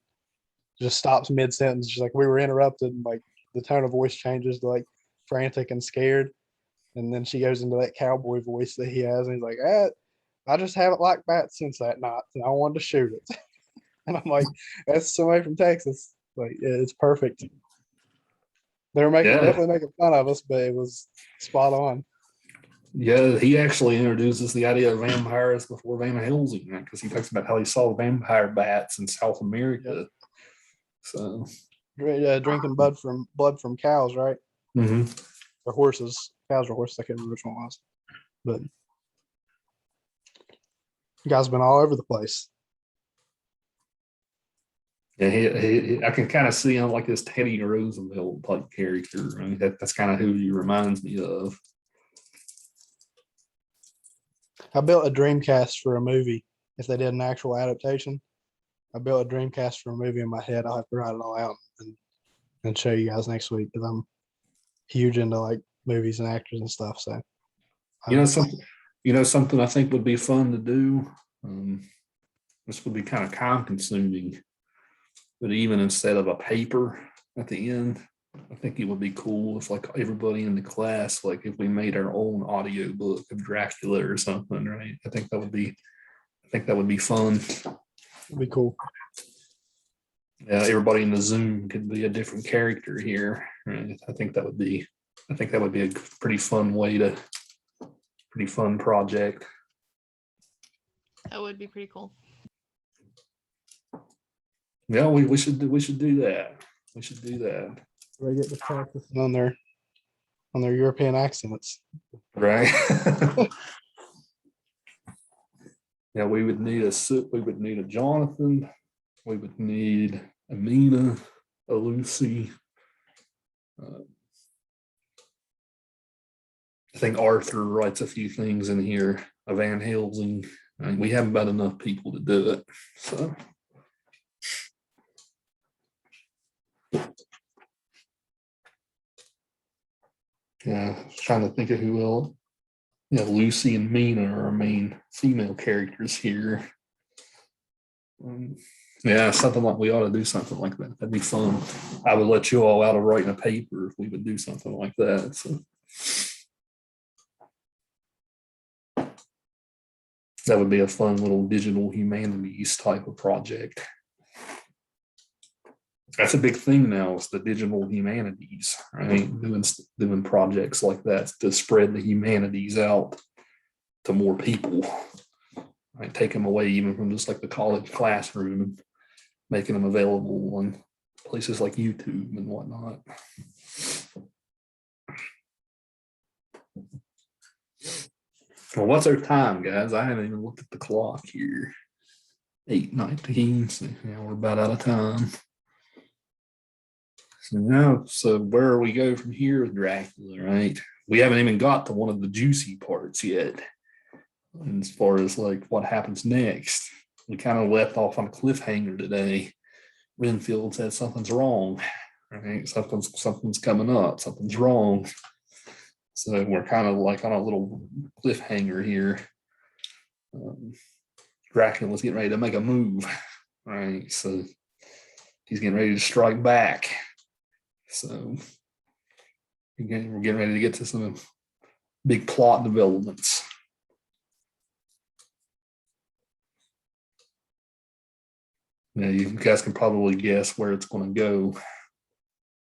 just stops mid sentence. She's like, we were interrupted, and like the tone of voice changes to like frantic and scared. And then she goes into that cowboy voice that he has, and he's like, I just haven't liked bats since that night, and I wanted to shoot it. And I'm like, that's somebody from Texas. Like, it's perfect. They were definitely making fun of us, but it was spot on. Yeah, he actually introduces the idea of vampires before Van Helsing, right? Because he talks about how he saw vampire bats in South America. Yep. So drinking blood from cows, right? Mm-hmm. Or horses. Cows or horses, I can't remember which one it was. But you guys have been all over the place. Yeah, I can kind of see him like this Teddy Roosevelt type character. I mean, that's kind of who he reminds me of. I built a Dreamcast for a movie. If they did an actual adaptation, I built a Dreamcast for a movie in my head. I'll have to write it all out and show you guys next week, because I'm huge into like movies and actors and stuff. So something I think would be fun to do. This would be kind of time consuming, but even instead of a paper at the end, I think it would be cool if like everybody in the class, like if we made our own audio book of Dracula or something, right? I think that would be fun. It'd be cool. Yeah, everybody in the Zoom could be a different character here. Right? I think that would be a pretty fun project. That would be pretty cool. Yeah, we should do that. We should do that. They get to practice on their European accents. Right. Yeah, we would need a Jonathan, we would need a Mina, a Lucy. I think Arthur writes a few things in here, a Van Helsing. I mean, we haven't got enough people to do it. So yeah, trying to think of who else. Yeah, Lucy and Mina are our main female characters here. Yeah, something like we ought to do something like that. That'd be fun. I would let you all out of writing a paper if we would do something like that. So that would be a fun little digital humanities type of project. That's a big thing now, is the digital humanities, right? Doing projects like that to spread the humanities out to more people. Right? Take them away even from just like the college classroom and making them available on places like YouTube and whatnot. Well, what's our time, guys? I haven't even looked at the clock here. 8:19, so yeah, we're about out of time. So where we go from here with Dracula, right? We haven't even got to one of the juicy parts yet. And as far as like what happens next, we kind of left off on a cliffhanger today. Renfield said something's wrong, right? Something's coming up, something's wrong. So we're kind of like on a little cliffhanger here. Dracula's getting ready to make a move, right? So he's getting ready to strike back. So we're getting ready to get to some big plot developments. Yeah, you guys can probably guess where it's going to go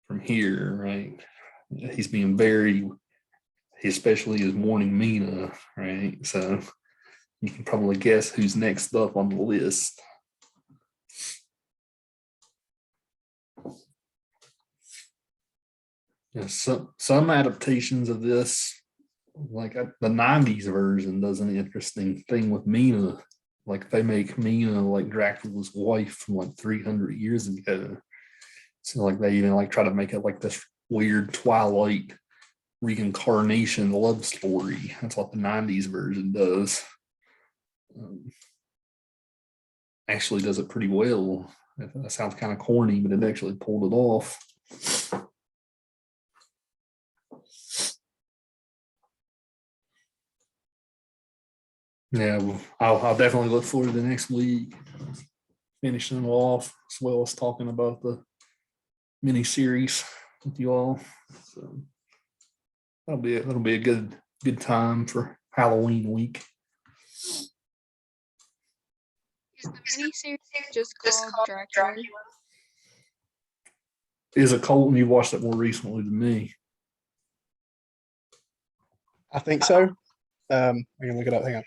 from here, right? He's being very, he especially is warning Mina, right? So you can probably guess who's next up on the list. Yeah, some adaptations of this, like the 90s version, does an interesting thing with Mina. Like they make Mina like Dracula's wife from like 300 years ago. So like they even like try to make it like this weird Twilight reincarnation love story. That's what the 90s version does. Actually does it pretty well. That sounds kind of corny, but it actually pulled it off. Yeah, well, I'll definitely look forward to the next week, finishing off as well as talking about the mini series with you all. So that'll be a good time for Halloween week. Is the miniseries just called Dracula? Is it Colton? You watched it more recently than me. I think so. I can look it up. Hang on.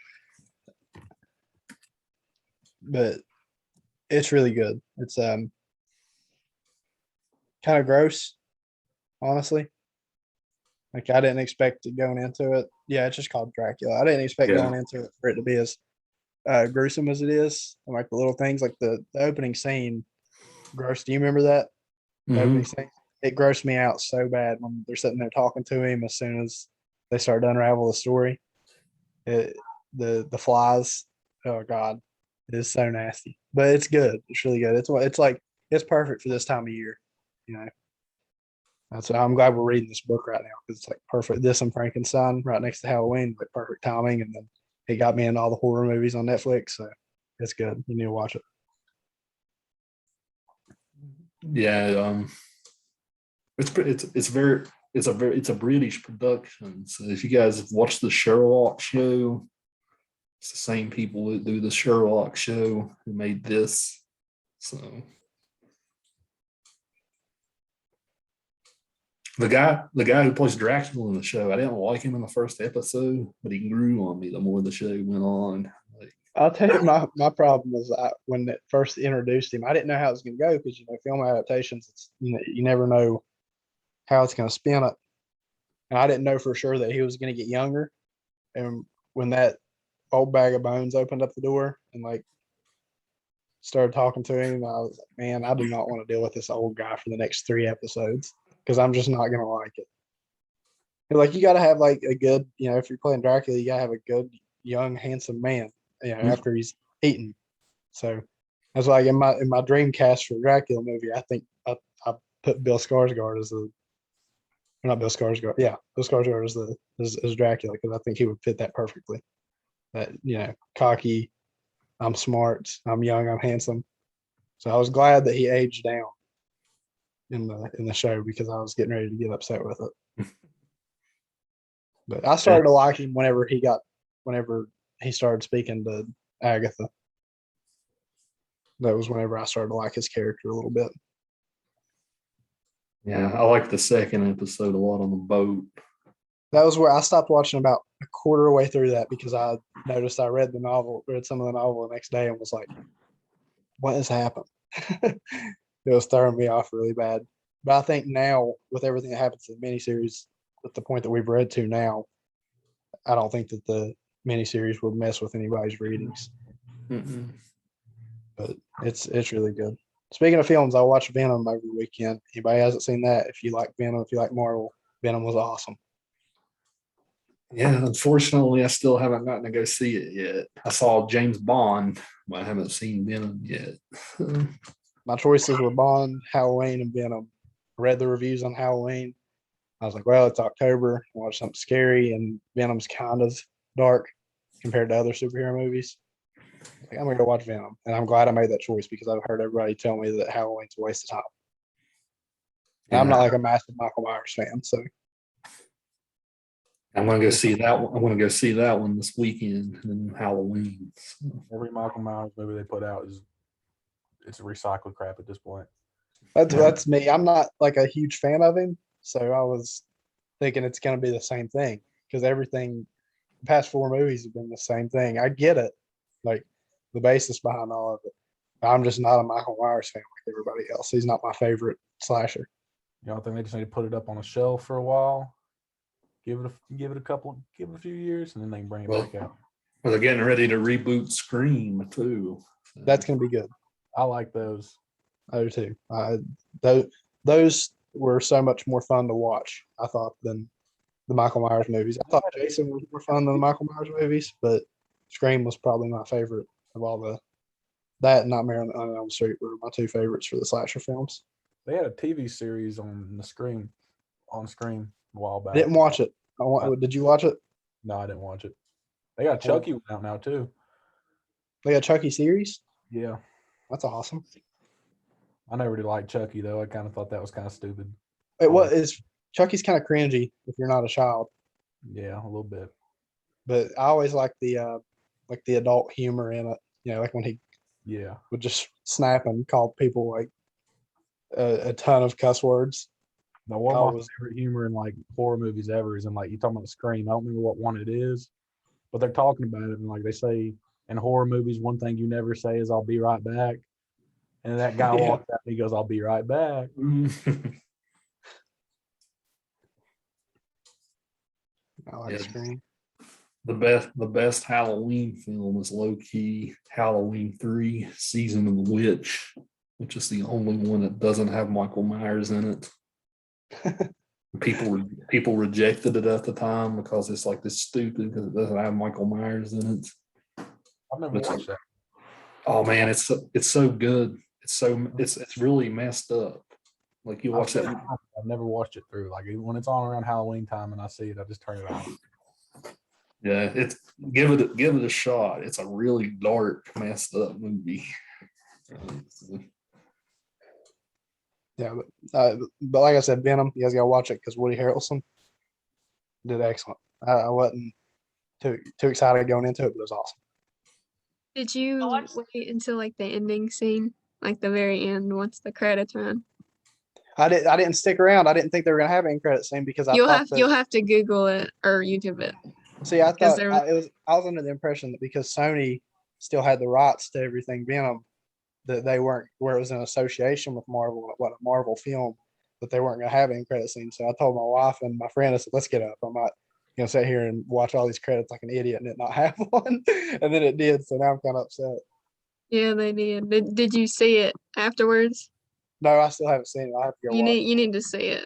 But it's really good. It's kind of gross, honestly. Like I didn't expect it going into it. Yeah, it's just called Dracula. I didn't expect going into it for it to be as gruesome as it is. And like the little things, like the opening scene, gross. Do you remember that? The opening scene? It grossed me out so bad when they're sitting there talking to him. As soon as they start to unravel the story, the flies. Oh God, it is so nasty. But it's good. It's really good. It's perfect for this time of year. You know. That's why I'm glad we're reading this book right now because it's like perfect. This and Frankenstein right next to Halloween, like perfect timing. And then it got me into all the horror movies on Netflix, so it's good. You need to watch it. Yeah, it's a British production. So if you guys have watched the Sherlock show, it's the same people that do the Sherlock show who made this. So the guy who plays Dracula in the show, I didn't like him in the first episode, but he grew on me the more the show went on. Like, I'll tell you, my problem was when it first introduced him, I didn't know how it was going to go because film adaptations, it's, you never know how it's going to spin it, and I didn't know for sure that he was going to get younger. And when that old bag of bones opened up the door and like started talking to him, I was like, man, I do not want to deal with this old guy for the next 3 episodes because I'm just not going to like it. Like you got to have like a good, if you're playing Dracula, you got to have a good, young, handsome man. After he's eaten. So that's like in my dream cast for Dracula movie, I think I put Bill Skarsgård as not Bill Skarsgård. Yeah, Bill Skarsgård as Dracula because I think he would fit that perfectly. That cocky, I'm smart, I'm young, I'm handsome. So I was glad that he aged down in the show because I was getting ready to get upset with it. But I started to like him whenever he started speaking to Agatha. That was whenever I started to like his character a little bit. yeah, I like the second episode a lot on the boat. That was where I stopped watching about a quarter way through that because I noticed I read some of the novel the next day and was like, what has happened? It was throwing me off really bad. But I think now, with everything that happens in the miniseries, at the point that we've read to now, I don't think that the miniseries would mess with anybody's readings. But it's really good. Speaking of films, I watch Venom every weekend. Anybody hasn't seen that? If you like Venom, if you like Marvel, Venom was awesome. Yeah, unfortunately, I still haven't gotten to go see it yet. I saw James Bond, but I haven't seen Venom yet. My choices were Bond, Halloween, and Venom. Read the reviews on Halloween. I was like, well, it's October. Watch something scary, and Venom's kind of dark compared to other superhero movies. Like, I'm gonna go watch Venom, and I'm glad I made that choice because I've heard everybody tell me that Halloween's a waste of time. And I'm not like a massive Michael Myers fan, so I'm gonna go see that one. I'm gonna go see that one this weekend and then Halloween. So, Every Michael Myers movie they put out it's recycled crap at this point. that's me. I'm not like a huge fan of him, so I was thinking it's gonna be the same thing because everything the past 4 movies have been the same thing. I get it, like the basis behind all of it. I'm just not a Michael Myers fan like everybody else. He's not my favorite slasher. You know, I think they just need to put it up on a shelf for a while, give it a few years, and then they can bring it Well, back out. well, they're getting ready to reboot Scream too. So, That's gonna be good. I like those. I do too. Those were so much more fun to watch, I thought, than the Michael Myers movies. I thought Jason was more fun than the Michael Myers movies, but Scream was probably my favorite of all the. That and Nightmare on Elm Street were my 2 favorites for the slasher films. They had a TV series on Scream a while I back. didn't watch it. Did you watch it? No, I didn't watch it. They got Chucky out now too. They got Chucky series. Yeah. That's awesome. I never did like Chucky though. I kind of thought that was kind of stupid. Chucky's kind of cringy if you're not a child, Yeah, a little bit. but I always like the adult humor in it. You know, like when he Yeah. would just snap and call people like a ton of cuss words. Now, one of my was- favorite humor in like horror movies ever is in like you talking about Scream. I don't remember what one it is, but they're talking about it and like they say in horror movies, one thing you never say is "I'll be right back," and that guy Yeah. walks out and he goes, "I'll be right back." I like Yeah. Scream. The best Halloween film is low key Halloween 3 Season of the Witch, which is the only one that doesn't have Michael Myers in it. People rejected it at the time because it's like this stupid because it doesn't have Michael Myers in it. I've never watched that. Oh man, it's so good. It's really messed up. Like you watch that. I've never watched it through. Like when it's on around Halloween time and I see it, I just turn it off. Yeah, give it a shot. It's a really dark, messed up movie. Yeah, but like I said, Venom, you guys gotta watch it because Woody Harrelson did excellent. I wasn't too excited going into it, but it was awesome. Did you wait until like the ending scene, like the very end, once the credits run? I didn't stick around. I didn't think they were gonna have an end credit scene because You'll have to Google it or YouTube it. See, I 'Cause thought I was under the impression that because Sony still had the rights to everything Venom, that they weren't where it was in association with Marvel, what a Marvel film, that they weren't gonna have any credit scene. So I told my wife and my friend, I said, let's get up. I'm not gonna sit here and watch all these credits like an idiot and it not have one. And then it did. So now I'm kind of upset. Yeah, they did. Did you see it afterwards? No, I still haven't seen it. I have to go watch. You need to see it.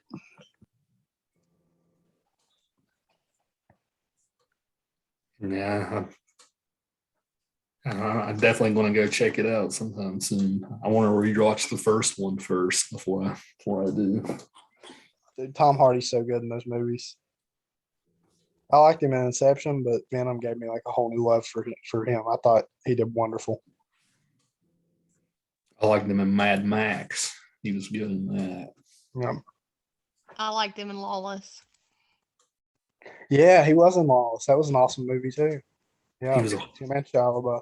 Yeah, I'm definitely going to go check it out sometime soon. I want to rewatch the first one first before I do. Dude, Tom Hardy's so good in those movies. I liked him in Inception, but Venom gave me like a whole new love for him. I thought he did wonderful. I liked him in Mad Max. He was good in that. Yeah, I liked him in Lawless. yeah, he was in Lawless. That was an awesome movie too. Yeah, He was him and Shia LaBeouf.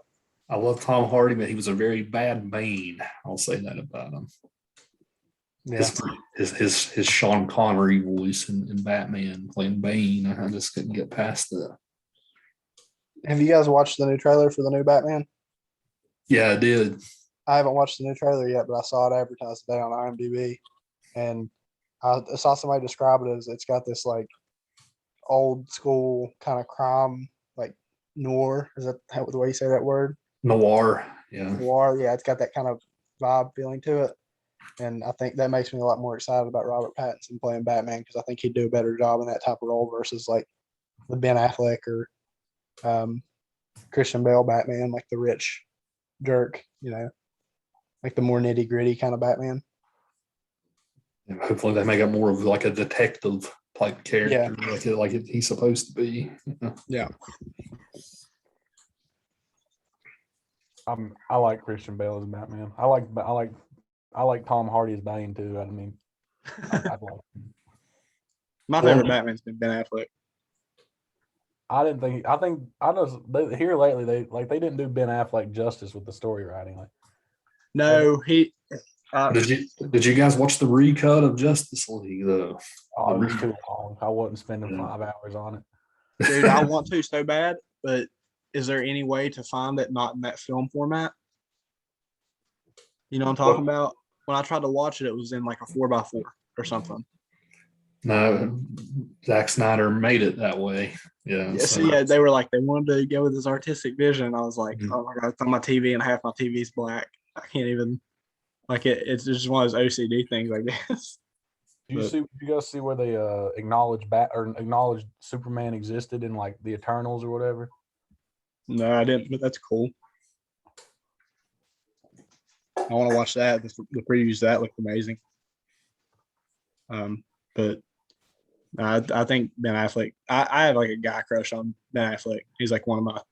I love Tom Hardy, but he was a very bad Bane. I'll say that about him. Yeah, His Sean Connery voice in Batman playing Bane, I just couldn't get past that. have you guys watched the new trailer for the new Batman? Yeah, I did. I haven't watched the new trailer yet, but I saw it advertised today on IMDb, and I saw somebody describe it as it's got this like old school kind of crime, like noir. Is that the way you say that word? Noir. Yeah. Noir. Yeah, it's got that kind of vibe feeling to it, and I think that makes me a lot more excited about Robert Pattinson playing Batman because I think he'd do a better job in that type of role versus like the Ben Affleck or Christian Bale Batman, like the rich jerk, like the more nitty gritty kind of Batman. And hopefully they make it more of like a detective type character, he's supposed to be. Yeah. I like Christian Bale as Batman. I like Tom Hardy as Bane too. I mean, I'd like him. My favorite Batman's been Ben Affleck. I know here lately they didn't do Ben Affleck justice with the story writing. No, he. Did you guys watch the recut of Justice League though? Oh, it was too long. I wasn't spending 5 hours on it. Dude, I want to so bad, but is there any way to find it not in that film format? You know what I'm talking about? When I tried to watch it, it was in like a 4x4 or something. No, Zack Snyder made it that way. Yeah. They were like, they wanted to go with his artistic vision. I was like, oh my God, it's on my TV and half my TV's black. I can't even, it's just one of those OCD things, I guess. Did you guys see where they acknowledged Superman existed in like the Eternals or whatever? No, I didn't, but that's cool. I want to watch that. The previews that looked amazing. But I think Ben Affleck. I have like a guy crush on Ben Affleck. He's like one of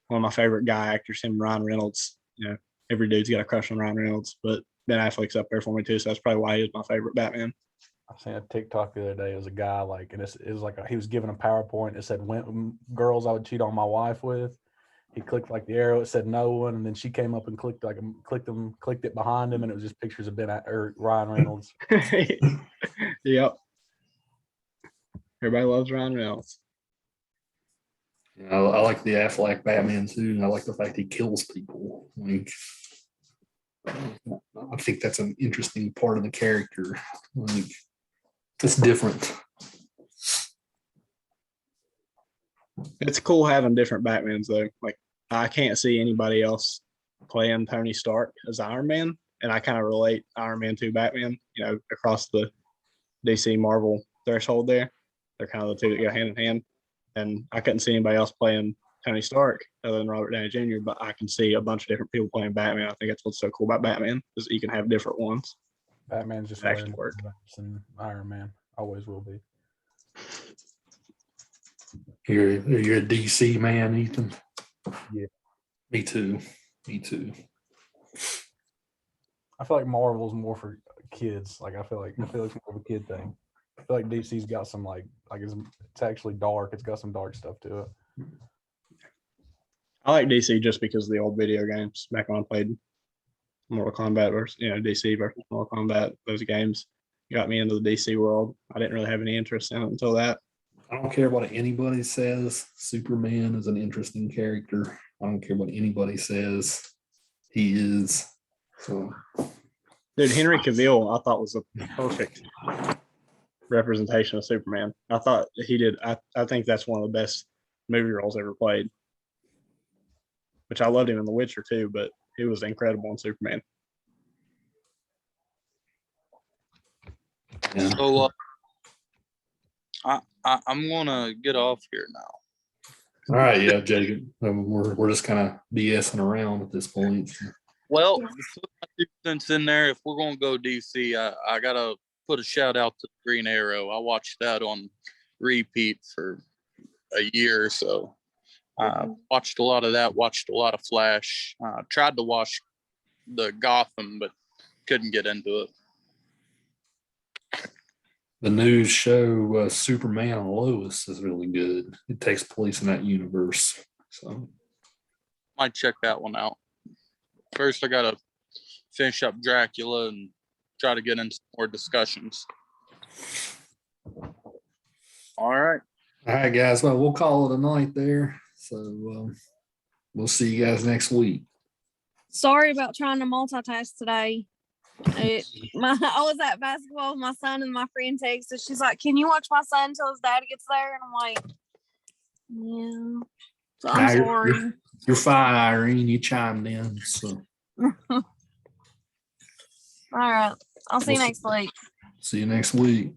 my favorite guy actors. Him, and Ryan Reynolds. Every dude's got a crush on Ryan Reynolds, but Ben Affleck's up there for me too. So that's probably why he is my favorite Batman. I seen a TikTok the other day. It was a guy and it was like he was given a PowerPoint. It said girls I would cheat on my wife with. He clicked like the arrow. It said no one, and then she came up and clicked it behind him, and it was just pictures of Ryan Reynolds. Yep. Everybody loves Ryan Reynolds. I like the Affleck Batman too. I like the fact he kills people. I think that's an interesting part of the character. It's different. It's cool having different Batmans though. Like I can't see anybody else playing Tony Stark as Iron Man, and I kind of relate Iron Man to Batman. Across the DC Marvel threshold there, they're kind of the two that go hand in hand. And I couldn't see anybody else playing Tony Stark other than Robert Downey Jr., but I can see a bunch of different people playing Batman. I think that's what's so cool about Batman is you can have different ones. Batman's just actually work. And Iron Man always will be. You're a DC man, Ethan. Yeah. Me too. I feel like Marvel's more for kids. Like I feel like it's more of a kid thing. I feel like DC's got some it's actually dark. It's got some dark stuff to it. I like DC just because of the old video games. Back when I played Mortal Kombat versus DC versus Mortal Kombat, those games got me into the DC world. I didn't really have any interest in it until that. I don't care what anybody says. Superman is an interesting character. I don't care what anybody says. He is. So, dude, Henry Cavill, I thought was a perfect representation of Superman. I thought he did. I think that's one of the best movie roles ever played. Which I loved him in The Witcher too, but he was incredible in Superman. Yeah. So I'm gonna get off here now. All right, yeah, Jacob. We're just kind of BSing around at this point. Well, to put my 2 cents in there, if we're gonna go DC, I gotta put a shout out to Green Arrow. I watched that on repeat for a year or so. Watched a lot of that. Watched a lot of Flash. Tried to watch the Gotham, but couldn't get into it. The new show Superman and Lois is really good. It takes place in that universe, so Might check that one out. First, I gotta finish up Dracula and try to get into more discussions. All right. All right, guys. Well, we'll call it a night there. So we'll see you guys next week. Sorry about trying to multitask today. I was at basketball with my son and my friend texted. She's like, "Can you watch my son until his dad gets there?" And I'm like, "Yeah." So I'm sorry. You're fine, Irene. You chimed in. So all right. I'll see you next week. See you next week.